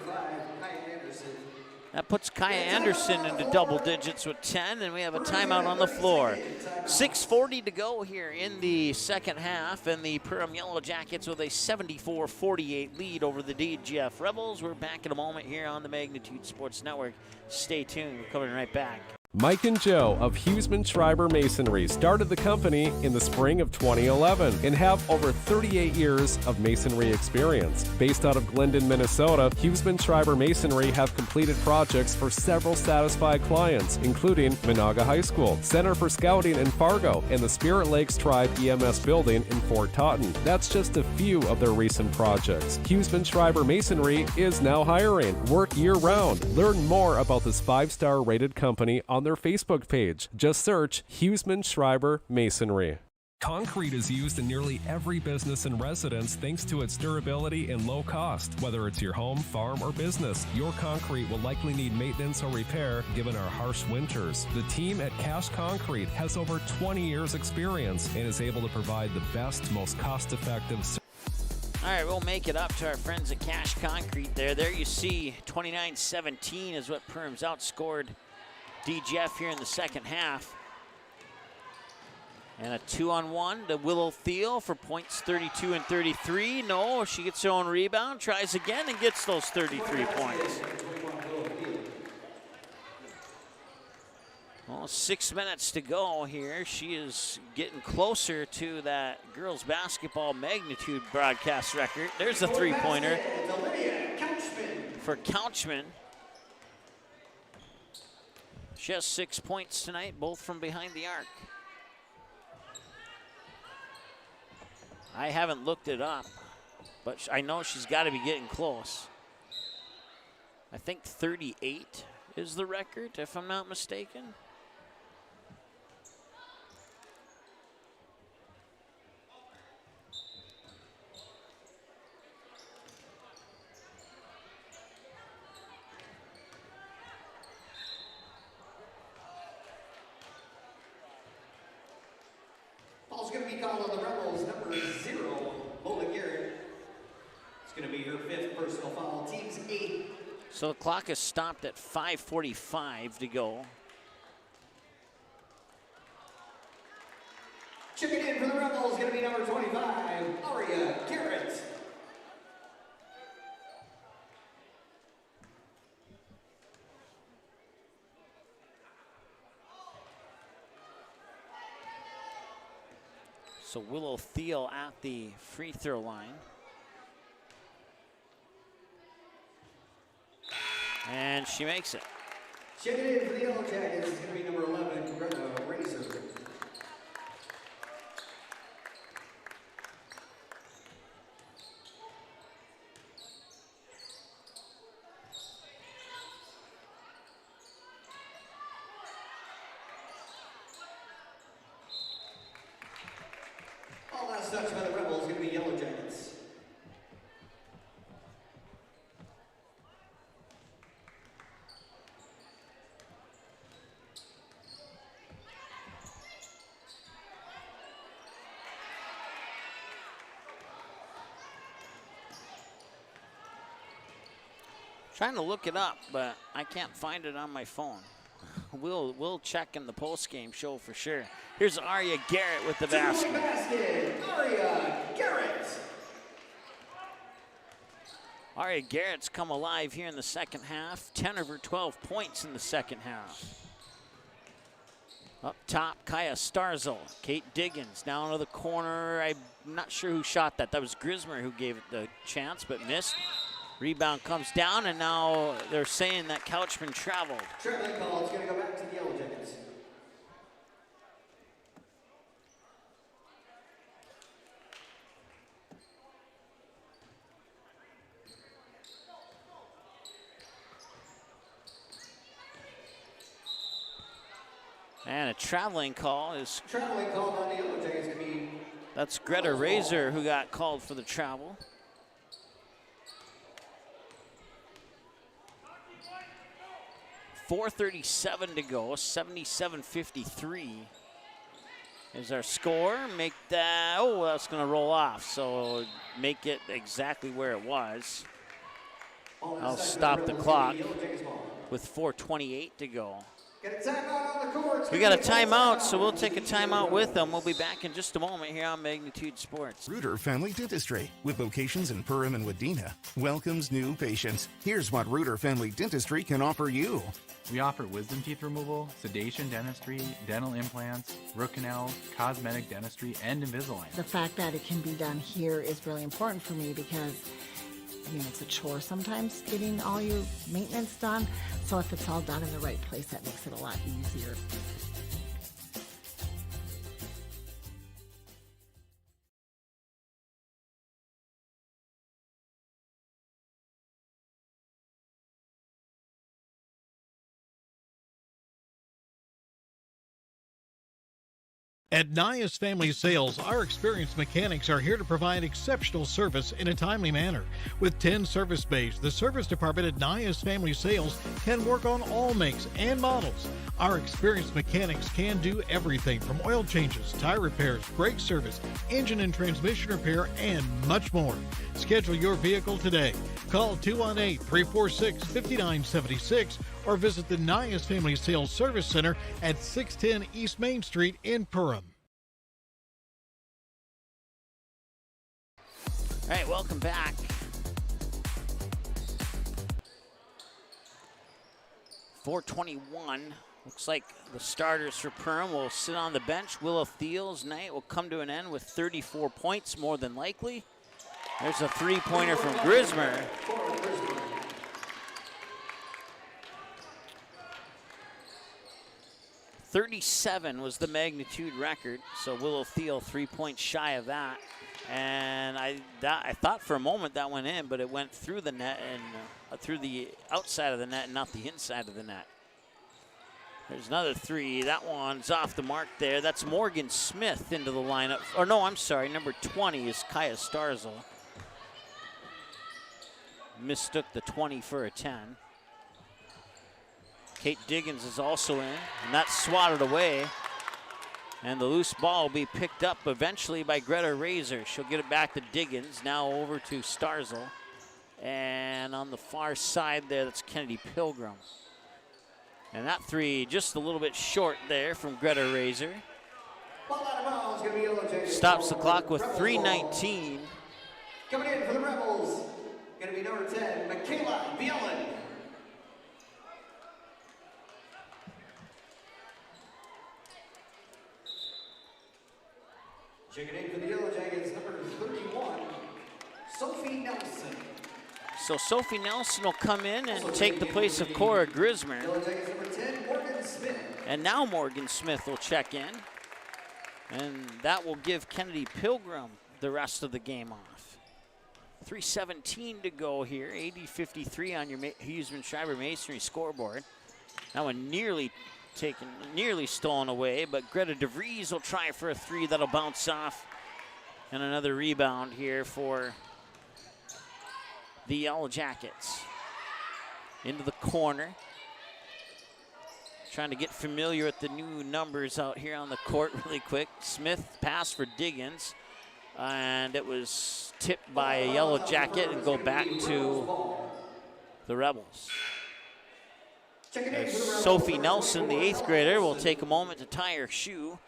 That puts Kaya Anderson into double digits with 10, and we have a timeout on the floor. 6:40 to go here in the second half, and the Perham Yellow Jackets with a 74-48 lead over the DGF Rebels. We're back in a moment here on the Magnitude Sports Network. Stay tuned. We're coming right back. Mike and Joe of Huseman Schreiber Masonry started the company in the spring of 2011 and have over 38 years of masonry experience. Based out of Glyndon, Minnesota, Huseman Schreiber Masonry have completed projects for several satisfied clients, including Monaga High School, Center for Scouting in Fargo, and the Spirit Lakes Tribe EMS building in Fort Totten. That's just a few of their recent projects. Huseman Schreiber Masonry is now hiring. Work year-round. Learn more about this 5-star rated company on their Facebook page. Just search Huseman Schreiber Masonry. Concrete is used in nearly every business and residence thanks to its durability and low cost. Whether it's your home, farm, or business, your concrete will likely need maintenance or repair given our harsh winters. The team at Cash Concrete has over 20 years experience and is able to provide the best, most cost-effective service. All right, we'll make it up to our friends at Cash Concrete there. There you see 29-17 is what Perham's outscored DGF here in the second half. And a 2-on-1 to Willow Thiel for points 32 and 33. No, she gets her own rebound, tries again, and gets those 33 points. Well, 6 minutes to go here. She is getting closer to that girls basketball magnitude broadcast record. There's a three-pointer for Couchman. She has 6 points tonight, both from behind the arc. I haven't looked it up, but I know she's got to be getting close. I think 38 is the record, if I'm not mistaken. Ball's going to be called on the Rebels, number 0, Lola Garrett. It's going to be her 5th personal foul, team's 8. So the clock is stopped at 5:45 to go. Chipping in for the Rebels is going to be number 25, Aria Garrett. So Willow Thiel at the free throw line. And she makes it. Checking in for the Yellow Jackets is going to be number 11, Greta Razor. All last touch by the Rebels is going to be Yellow Jackets. Trying to look it up, but I can't find it on my phone. We'll check in the post-game show for sure. Here's Aria Garrett with the basket. Aria Garrett. Aria Garrett's come alive here in the second half. 10 of her 12 points in the second half. Up top, Kaya Starzel. Kate Diggins down to the corner. I'm not sure who shot that. That was Grismer who gave it the chance, but missed. Rebound comes down, and now they're saying that Couchman traveled. Traveling call is going to go back to the Yellow Jackets. And a traveling call is... Traveling call on the Yellow Jackets going to be... That's Greta Razor who got called for the travel. .437 to go, 77-53 is our score. Make that, oh, that's gonna roll off. So make it exactly where it was. I'll stop the clock. with 4:28 to go. Got a timeout on the court. We got a timeout, so we'll take a timeout with them. We'll be back in just a moment here on Magnitude Sports. Reuter Family Dentistry, with locations in Perham and Wadena, welcomes new patients. Here's what Reuter Family Dentistry can offer you. We offer wisdom teeth removal, sedation dentistry, dental implants, root canals, cosmetic dentistry, and Invisalign. The fact that it can be done here is really important for me because, I mean, it's a chore sometimes getting all your maintenance done. So if it's all done in the right place, that makes it a lot easier. At Nias Family Sales, our experienced mechanics are here to provide exceptional service in a timely manner. With 10 service bays, the service department at Nias Family Sales can work on all makes and models. Our experienced mechanics can do everything from oil changes, tire repairs, brake service, engine and transmission repair, and much more. Schedule your vehicle today. Call 218-346-5976 or visit the Nias Family Sales Service Center at 610 East Main Street in Perham. All right, welcome back. .421. Looks like the starters for Perham will sit on the bench. Willow Thiel's night will come to an end with 34 points, more than likely. There's a three-pointer from Grismer. .37 was the Magnitude record, so Willow Thiel 3 points shy of that. And I thought for a moment that went in, but it went through the net and through the outside of the net and not the inside of the net. There's another three. That one's off the mark there. That's Morgan Smith into the lineup. Or no, I'm sorry, number 20 is Kaya Starzel. Mistook the 20 for a 10. Kate Diggins is also in, and that's swatted away. And the loose ball will be picked up eventually by Greta Razor. She'll get it back to Diggins, now over to Starzel. And on the far side there, that's Kennedy Pilgrim. And that three just a little bit short there from Greta Razor. Stops the clock with 3:19. Coming in for the Rebels, going to be number 10, Michaela Bielan. Checking in for the Yellow Jackets, number 31, Sophie Nelson. So Sophie Nelson will come in and take the place of Cora Grismer. Yellow Jackets, number 10, Morgan Smith. And now Morgan Smith will check in. And that will give Kennedy Pilgrim the rest of the game off. 3:17 to go here. 80-53 on your Huseman Schreiber Masonry scoreboard. That one nearly stolen away, but Greta DeVries will try for a three that'll bounce off. And another rebound here for the Yellow Jackets. Into the corner. Trying to get familiar with the new numbers out here on the court really quick. Smith pass for Diggins. And it was tipped by a Yellow Jacket and go back to the Rebels. Sophie Nelson, the 8th grader, will take a moment to tie her shoe.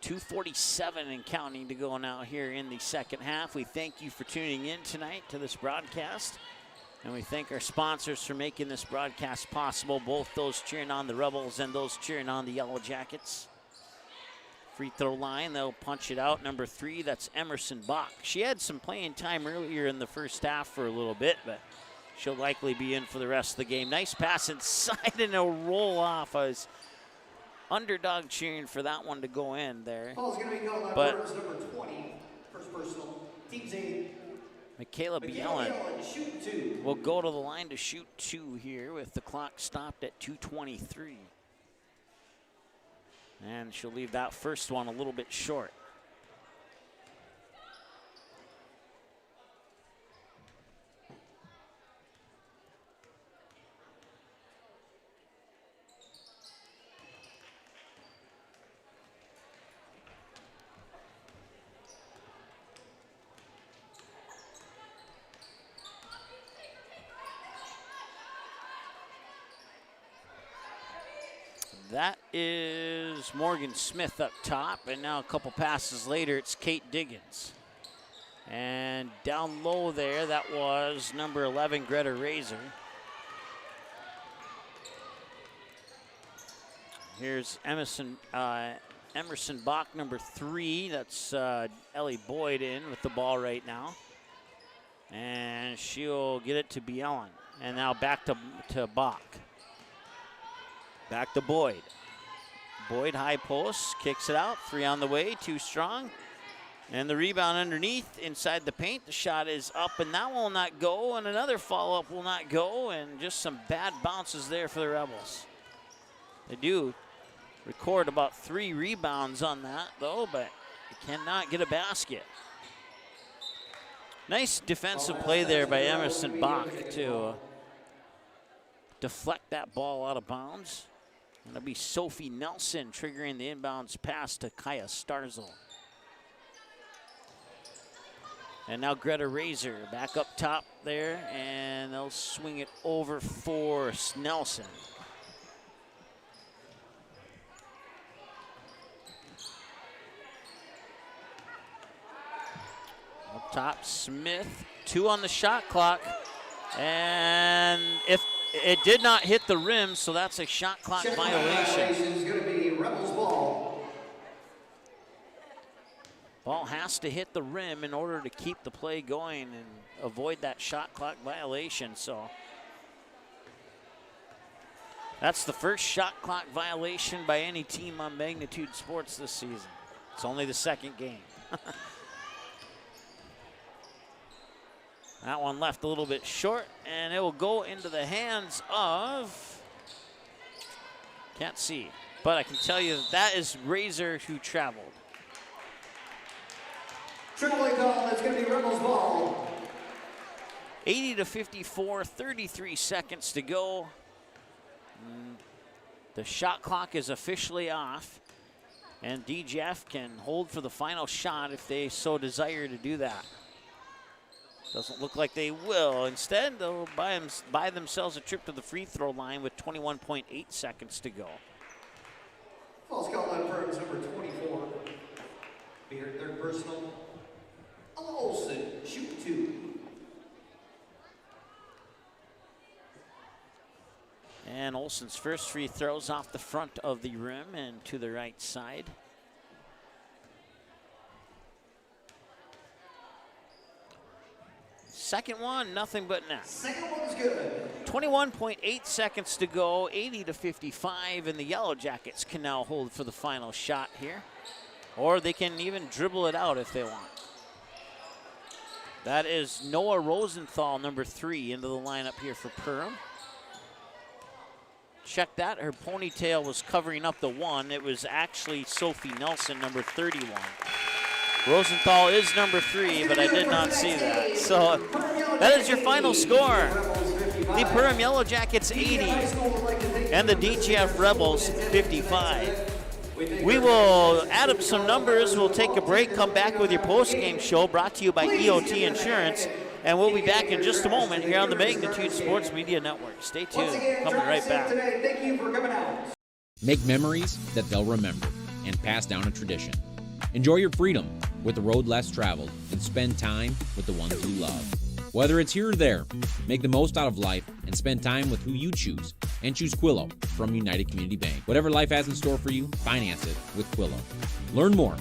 .247 and counting to go now here in the second half. We thank you for tuning in tonight to this broadcast. And we thank our sponsors for making this broadcast possible, both those cheering on the Rebels and those cheering on the Yellow Jackets. Free throw line, they'll punch it out. Number 3, that's Emerson Bach. She had some playing time earlier in the first half for a little bit, but she'll likely be in for the rest of the game. Nice pass inside and a roll off. I was underdog cheering for that one to go in there. Ball's going to be called by Burns, number 20, first personal, team's 8. Michaela Bielan will go to the line to shoot 2 here with the clock stopped at 2:23. And she'll leave that first one a little bit short. That is Morgan Smith up top, and now a couple passes later, it's Kate Diggins. And down low there, that was number 11, Greta Razor. Here's Emerson Bach, number 3. That's Ellie Boyd in with the ball right now. And she'll get it to Bjellen. And now back to Bach. Back to Boyd. Boyd high post, kicks it out. 3 on the way, 2 strong. And the rebound underneath inside the paint. The shot is up, and that will not go. And another follow-up will not go. And just some bad bounces there for the Rebels. They do record about 3 rebounds on that, though, but they cannot get a basket. Nice defensive play there by Emerson Bach to deflect that ball out of bounds. It'll be Sophie Nelson triggering the inbounds pass to Kaya Starzel. And now Greta Razor back up top there, and they'll swing it over for Nelson. Up top, Smith, 2 on the shot clock. And if it did not hit the rim, so that's a shot clock violation. Is going to be Rebels ball. Ball has to hit the rim in order to keep the play going and avoid that shot clock violation. So that's the first shot clock violation by any team on Magnitude Sports this season. It's only the second game. That one left a little bit short, and it will go into the hands of, can't see, but I can tell you that is Razor who traveled. Triple call, that's going to be Rebels ball. 80-54, 33 seconds to go. The shot clock is officially off, and DGF can hold for the final shot if they so desire to do that. Doesn't look like they will. Instead, they'll buy themselves a trip to the free throw line with 21.8 seconds to go. False call on Perham's number 24. Be her third personal. Ella Olsen, shoot 2. And Olsen's first free throws off the front of the rim and to the right side. Second one, nothing but net. Second one's good. 21.8 seconds to go, 80-55, and the Yellow Jackets can now hold for the final shot here. Or they can even dribble it out if they want. That is Noah Rosenthal, number 3, into the lineup here for Perham. Check that, her ponytail was covering up the 1. It was actually Sophie Nelson, number 31. Rosenthal is number 3, but I did not see that. So that is your final score. The Perham Yellow Jackets 80 and the DGF Rebels 55. We will add up some numbers. We'll take a break, come back with your post-game show brought to you by EOT Insurance. And we'll be back in just a moment here on the Magnitude Sports Media Network. Stay tuned. Coming right back. Thank you for coming out. Make memories that they'll remember and pass down a tradition. Enjoy your freedom with a road less traveled and spend time with the ones you love. Whether it's here or there, make the most out of life and spend time with who you choose. And choose Quillo from United Community Bank. Whatever life has in store for you, finance it with Quillo. Learn more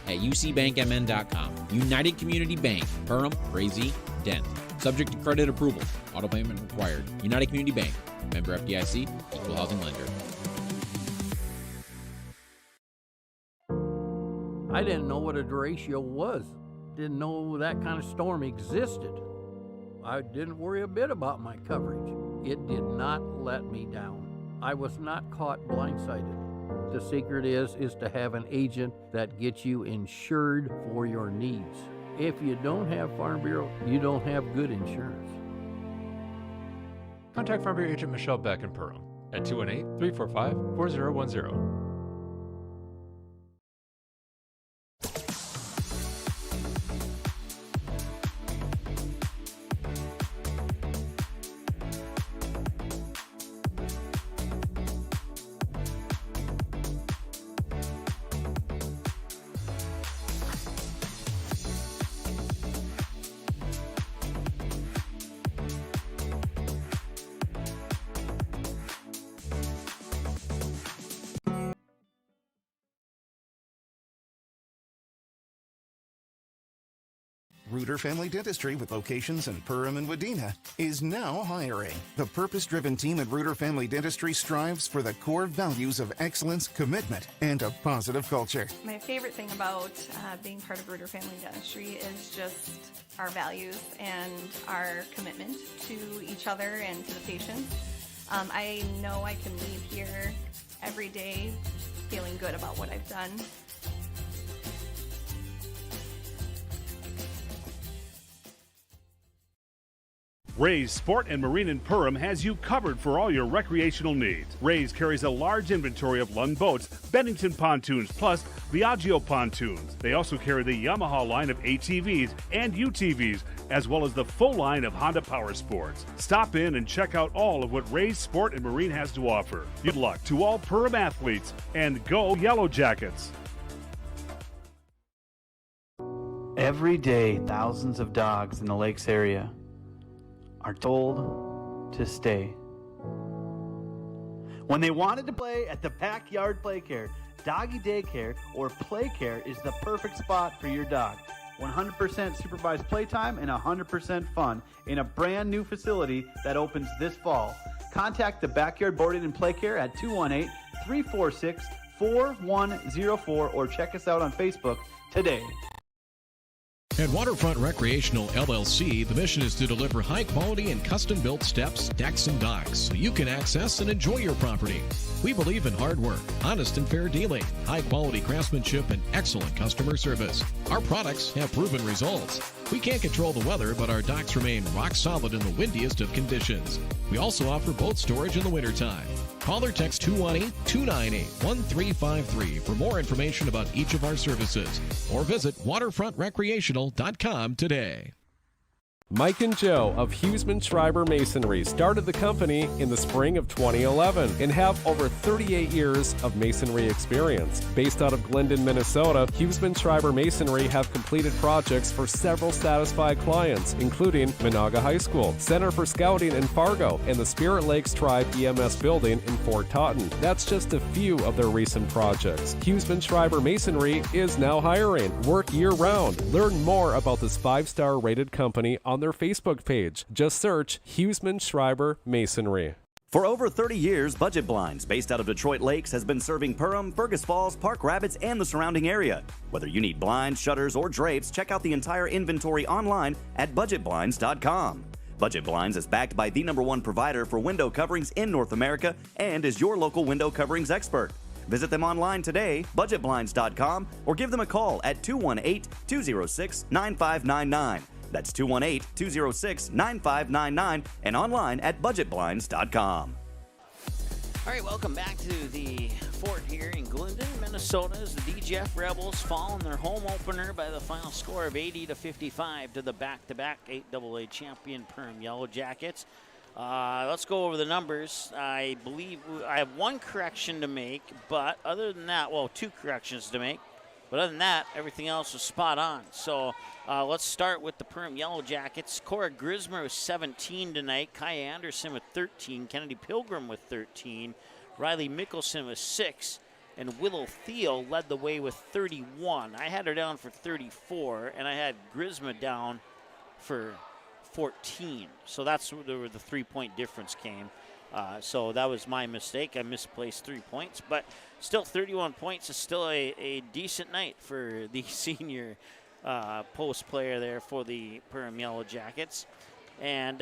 at ucbankmn.com. United Community Bank, Perham, Crazy, Dent. Subject to credit approval. Auto payment required. United Community Bank. Member FDIC. Equal housing lender. I didn't know what a derecho was. Didn't know that kind of storm existed. I didn't worry a bit about my coverage. It did not let me down. I was not caught blindsided. The secret is to have an agent that gets you insured for your needs. If you don't have Farm Bureau, you don't have good insurance. Contact Farm Bureau agent Michelle Beck in Perham at 218-345-4010. Reuter Family Dentistry, with locations in Perham and Wadena, is now hiring. The purpose-driven team at Reuter Family Dentistry strives for the core values of excellence, commitment, and a positive culture. My favorite thing about being part of Reuter Family Dentistry is just our values and our commitment to each other and to the patients. I know I can leave here every day feeling good about what I've done. Ray's Sport and Marine in Perham has you covered for all your recreational needs. Ray's carries a large inventory of Lund boats, Bennington pontoons, plus Viaggio pontoons. They also carry the Yamaha line of ATVs and UTVs, as well as the full line of Honda Power Sports. Stop in and check out all of what Ray's Sport and Marine has to offer. Good luck to all Perham athletes, and go Yellow Jackets! Every day, thousands of dogs in the lakes area are told to stay. When they wanted to play at the Backyard Playcare, Doggy Daycare, or Playcare is the perfect spot for your dog. 100% supervised playtime and 100% fun in a brand new facility that opens this fall. Contact the Backyard Boarding and Playcare at 218-346-4104 or check us out on Facebook today. At Waterfront Recreational LLC, the mission is to deliver high-quality and custom-built steps, decks, and docks so you can access and enjoy your property. We believe in hard work, honest and fair dealing, high-quality craftsmanship, and excellent customer service. Our products have proven results. We can't control the weather, but our docks remain rock solid in the windiest of conditions. We also offer boat storage in the wintertime. Call or text 218-298-1353 for more information about each of our services, or visit waterfrontrecreational.com today. Mike and Joe of Huseman Schreiber Masonry started the company in the spring of 2011 and have over 38 years of masonry experience. Based out of Glyndon, Minnesota, Huseman Schreiber Masonry have completed projects for several satisfied clients, including Monaga High School, Center for Scouting in Fargo, and the Spirit Lakes Tribe EMS building in Fort Totten. That's just a few of their recent projects. Huseman Schreiber Masonry is now hiring. Work year-round. Learn more about this 5-star rated company on their Facebook page. Just search Huseman Schreiber Masonry. For over 30 years, Budget Blinds, based out of Detroit Lakes, has been serving Perham, Fergus Falls, Park Rapids, and the surrounding area. Whether you need blinds, shutters, or drapes, check out the entire inventory online at budgetblinds.com. Budget Blinds is backed by the #1 provider for window coverings in North America and is your local window coverings expert. Visit them online today, budgetblinds.com, or give them a call at 218-206-9599. That's 218-206-9599 and online at budgetblinds.com. All right, welcome back to the fort here in Glyndon, Minnesota, as the DGF Rebels fall in their home opener by the final score of 80-55 to the back-to-back 8AA champion Perham Yellow Jackets. Let's go over the numbers. I believe I have one correction to make, but other than that, well, two corrections to make. But other than that, everything else was spot on. So let's start with the Perham Yellow Jackets. Cora Grismer with 17 tonight. Kaya Anderson with 13. Kennedy Pilgrim with 13. Riley Mickelson with 6. And Willow Theo led the way with 31. I had her down for 34, and I had Grismer down for 14. So that's where the 3-point difference came. So that was my mistake. I misplaced 3 points, but still 31 points is still a decent night for the senior post player there for the Perham Yellow Jackets. And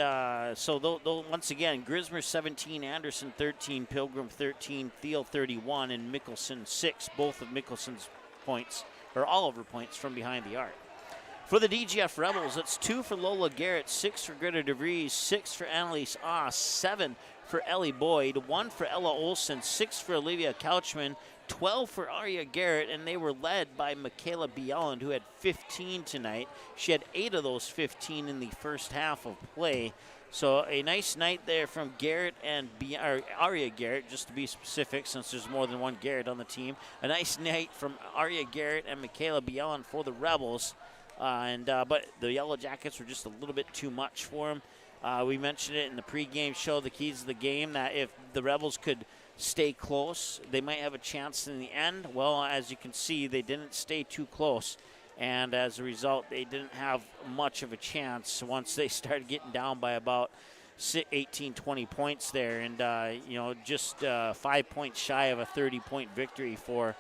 so once again, Grismer 17, Anderson 13, Pilgrim 13, Thiel 31, and Mickelson 6. Both of Mickelson's points, or all of her points, from behind the arc. For the DGF Rebels, it's 2 for Lola Garrett, 6 for Greta DeVries, 6 for Annalise Oss, 7 for Ellie Boyd, 1 for Ella Olson, 6 for Olivia Couchman, 12 for Arya Garrett, and they were led by Michaela Bieland, who had 15 tonight. She had 8 of those 15 in the first half of play. So a nice night there from Garrett and Arya Garrett, just to be specific, since there's more than one Garrett on the team. A nice night from Arya Garrett and Michaela Bieland for the Rebels. But the Yellow Jackets were just a little bit too much for them. We mentioned it in the pregame show, the keys of the game, that if the Rebels could stay close, they might have a chance in the end. Well, as you can see, they didn't stay too close. And as a result, they didn't have much of a chance once they started getting down by about 18, 20 points there. And, just 5 points shy of a 30-point victory for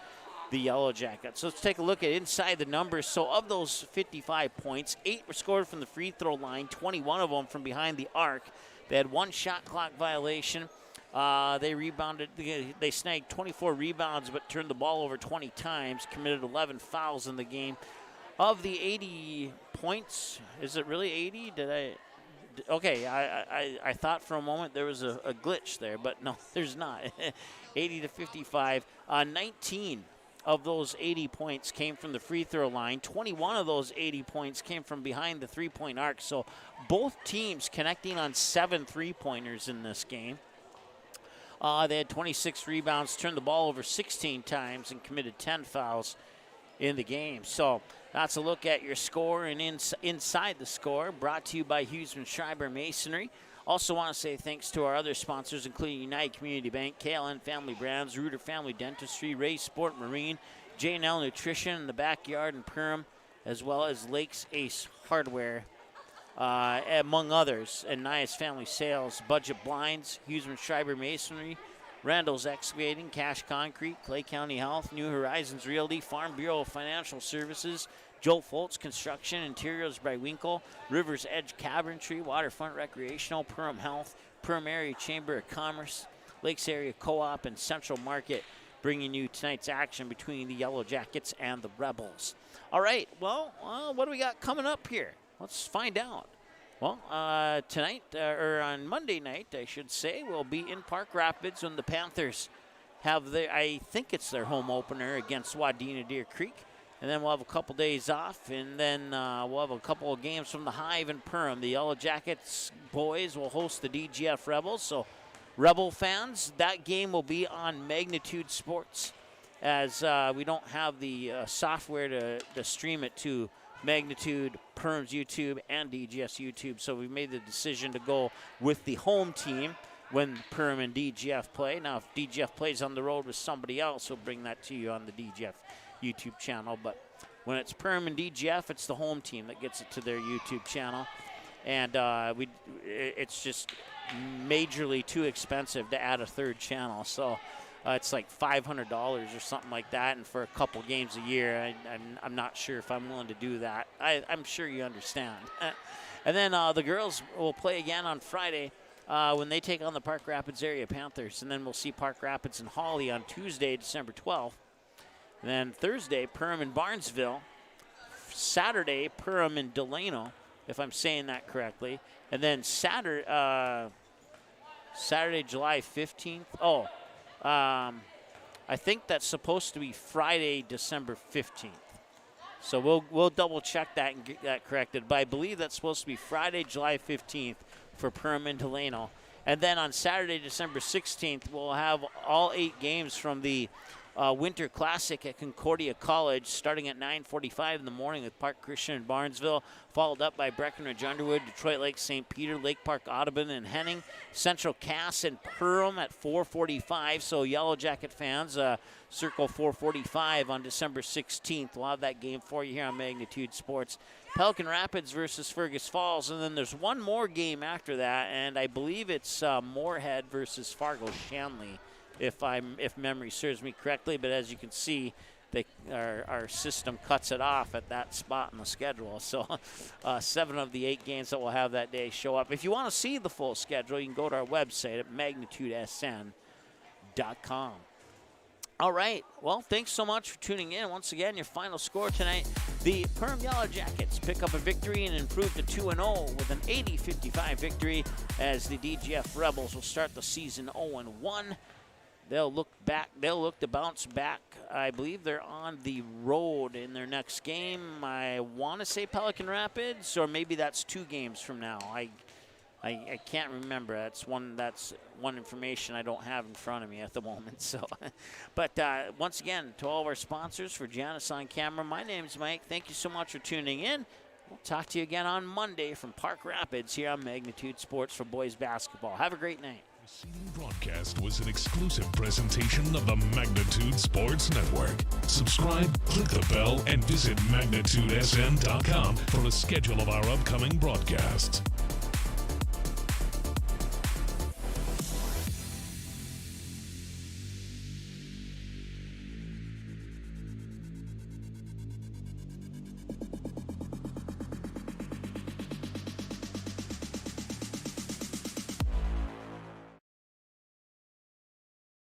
the Yellow Jackets. So let's take a look at inside the numbers. So of those 55 points, 8 were scored from the free throw line, 21 of them from behind the arc. They had 1 shot clock violation. They rebounded. They snagged 24 rebounds, but turned the ball over 20 times, committed 11 fouls in the game. Of the 80 points, is it really 80? Okay, I thought for a moment there was a glitch there, but no, there's not. 80 to 55. 19 of those 80 points came from the free throw line. 21 of those 80 points came from behind the three-point arc. So both teams connecting on 7 three-pointers in this game. They had 26 rebounds, turned the ball over 16 times, and committed 10 fouls in the game. So that's a look at your score and inside the score, brought to you by Huseman Schreiber Masonry. Also want to say thanks to our other sponsors, including United Community Bank, KLN Family Brands, Reuter Family Dentistry, Ray Sport Marine, J&L Nutrition in the Backyard in Perham, as well as Lakes Ace Hardware, among others, and Nias Family Sales, Budget Blinds, Huseman Schreiber Masonry, Randall's Excavating, Cash Concrete, Clay County Health, New Horizons Realty, Farm Bureau Financial Services, Joe Foltz Construction, Interiors by Winkle, Rivers Edge Cabinetry, Waterfront Recreational, Perham Health, Perham Area Chamber of Commerce, Lakes Area Co-op, and Central Market, bringing you tonight's action between the Yellow Jackets and the Rebels. All right, well, what do we got coming up here? Let's find out. Well, tonight, or on Monday night, I should say, we'll be in Park Rapids when the Panthers have I think it's their home opener against Wadena Deer Creek. And then we'll have a couple days off, and then we'll have a couple of games from the Hive and Perham. The Yellow Jackets boys will host the DGF Rebels. So, Rebel fans, that game will be on Magnitude Sports, as we don't have the software to stream it to Magnitude, Perham's YouTube, and DGS YouTube. So we made the decision to go with the home team when Perham and DGF play. Now, if DGF plays on the road with somebody else, we'll bring that to you on the DGF YouTube channel. But when it's Perham and DGF, it's the home team that gets it to their YouTube channel. And it's just majorly too expensive to add a third channel. So it's like $500 or something like that, and for a couple games a year, I'm not sure if I'm willing to do that. I'm sure you understand. And then the girls will play again on Friday when they take on the Park Rapids area Panthers, and then we'll see Park Rapids and Hawley on Tuesday, December 12th. And then Thursday, Perham and Barnesville. Saturday, Perham and Delano, if I'm saying that correctly. And then Saturday, July 15th. I think that's supposed to be Friday, December 15th. So we'll double check that and get that corrected. But I believe that's supposed to be Friday, July 15th for Perham and Delano. And then on Saturday, December 16th, we'll have all 8 games from the Winter Classic at Concordia College, starting at 9:45 in the morning with Park Christian and Barnesville, followed up by Breckenridge Underwood, Detroit Lake St. Peter, Lake Park Audubon, and Henning, Central Cass and Perham at 4:45. So Yellow Jacket fans, circle 4:45 on December 16th. We'll have that game for you here on Magnitude Sports. Pelican Rapids versus Fergus Falls, and then there's one more game after that, and I believe it's Moorhead versus Fargo Shanley, if memory serves me correctly. But as you can see, our system cuts it off at that spot in the schedule. So 7 of the 8 games that we'll have that day show up. If you want to see the full schedule, you can go to our website at magnitudesn.com. All right. Well, thanks so much for tuning in. Once again, your final score tonight, the Perham Yellow Jackets pick up a victory and improve to 2-0 with an 80-55 victory, as the DGF Rebels will start the season 0-1. They'll look to bounce back. I believe they're on the road in their next game. I want to say Pelican Rapids, or maybe that's 2 games from now. I can't remember. That's one information I don't have in front of me at the moment. So, but once again, to all of our sponsors, for Janice on camera, my name's Mike. Thank you so much for tuning in. We'll talk to you again on Monday from Park Rapids here on Magnitude Sports for boys basketball. Have a great night. preceding broadcast was an exclusive presentation of the Magnitude Sports Network. Subscribe, click the bell, and visit magnitudesn.com for a schedule of our upcoming broadcasts.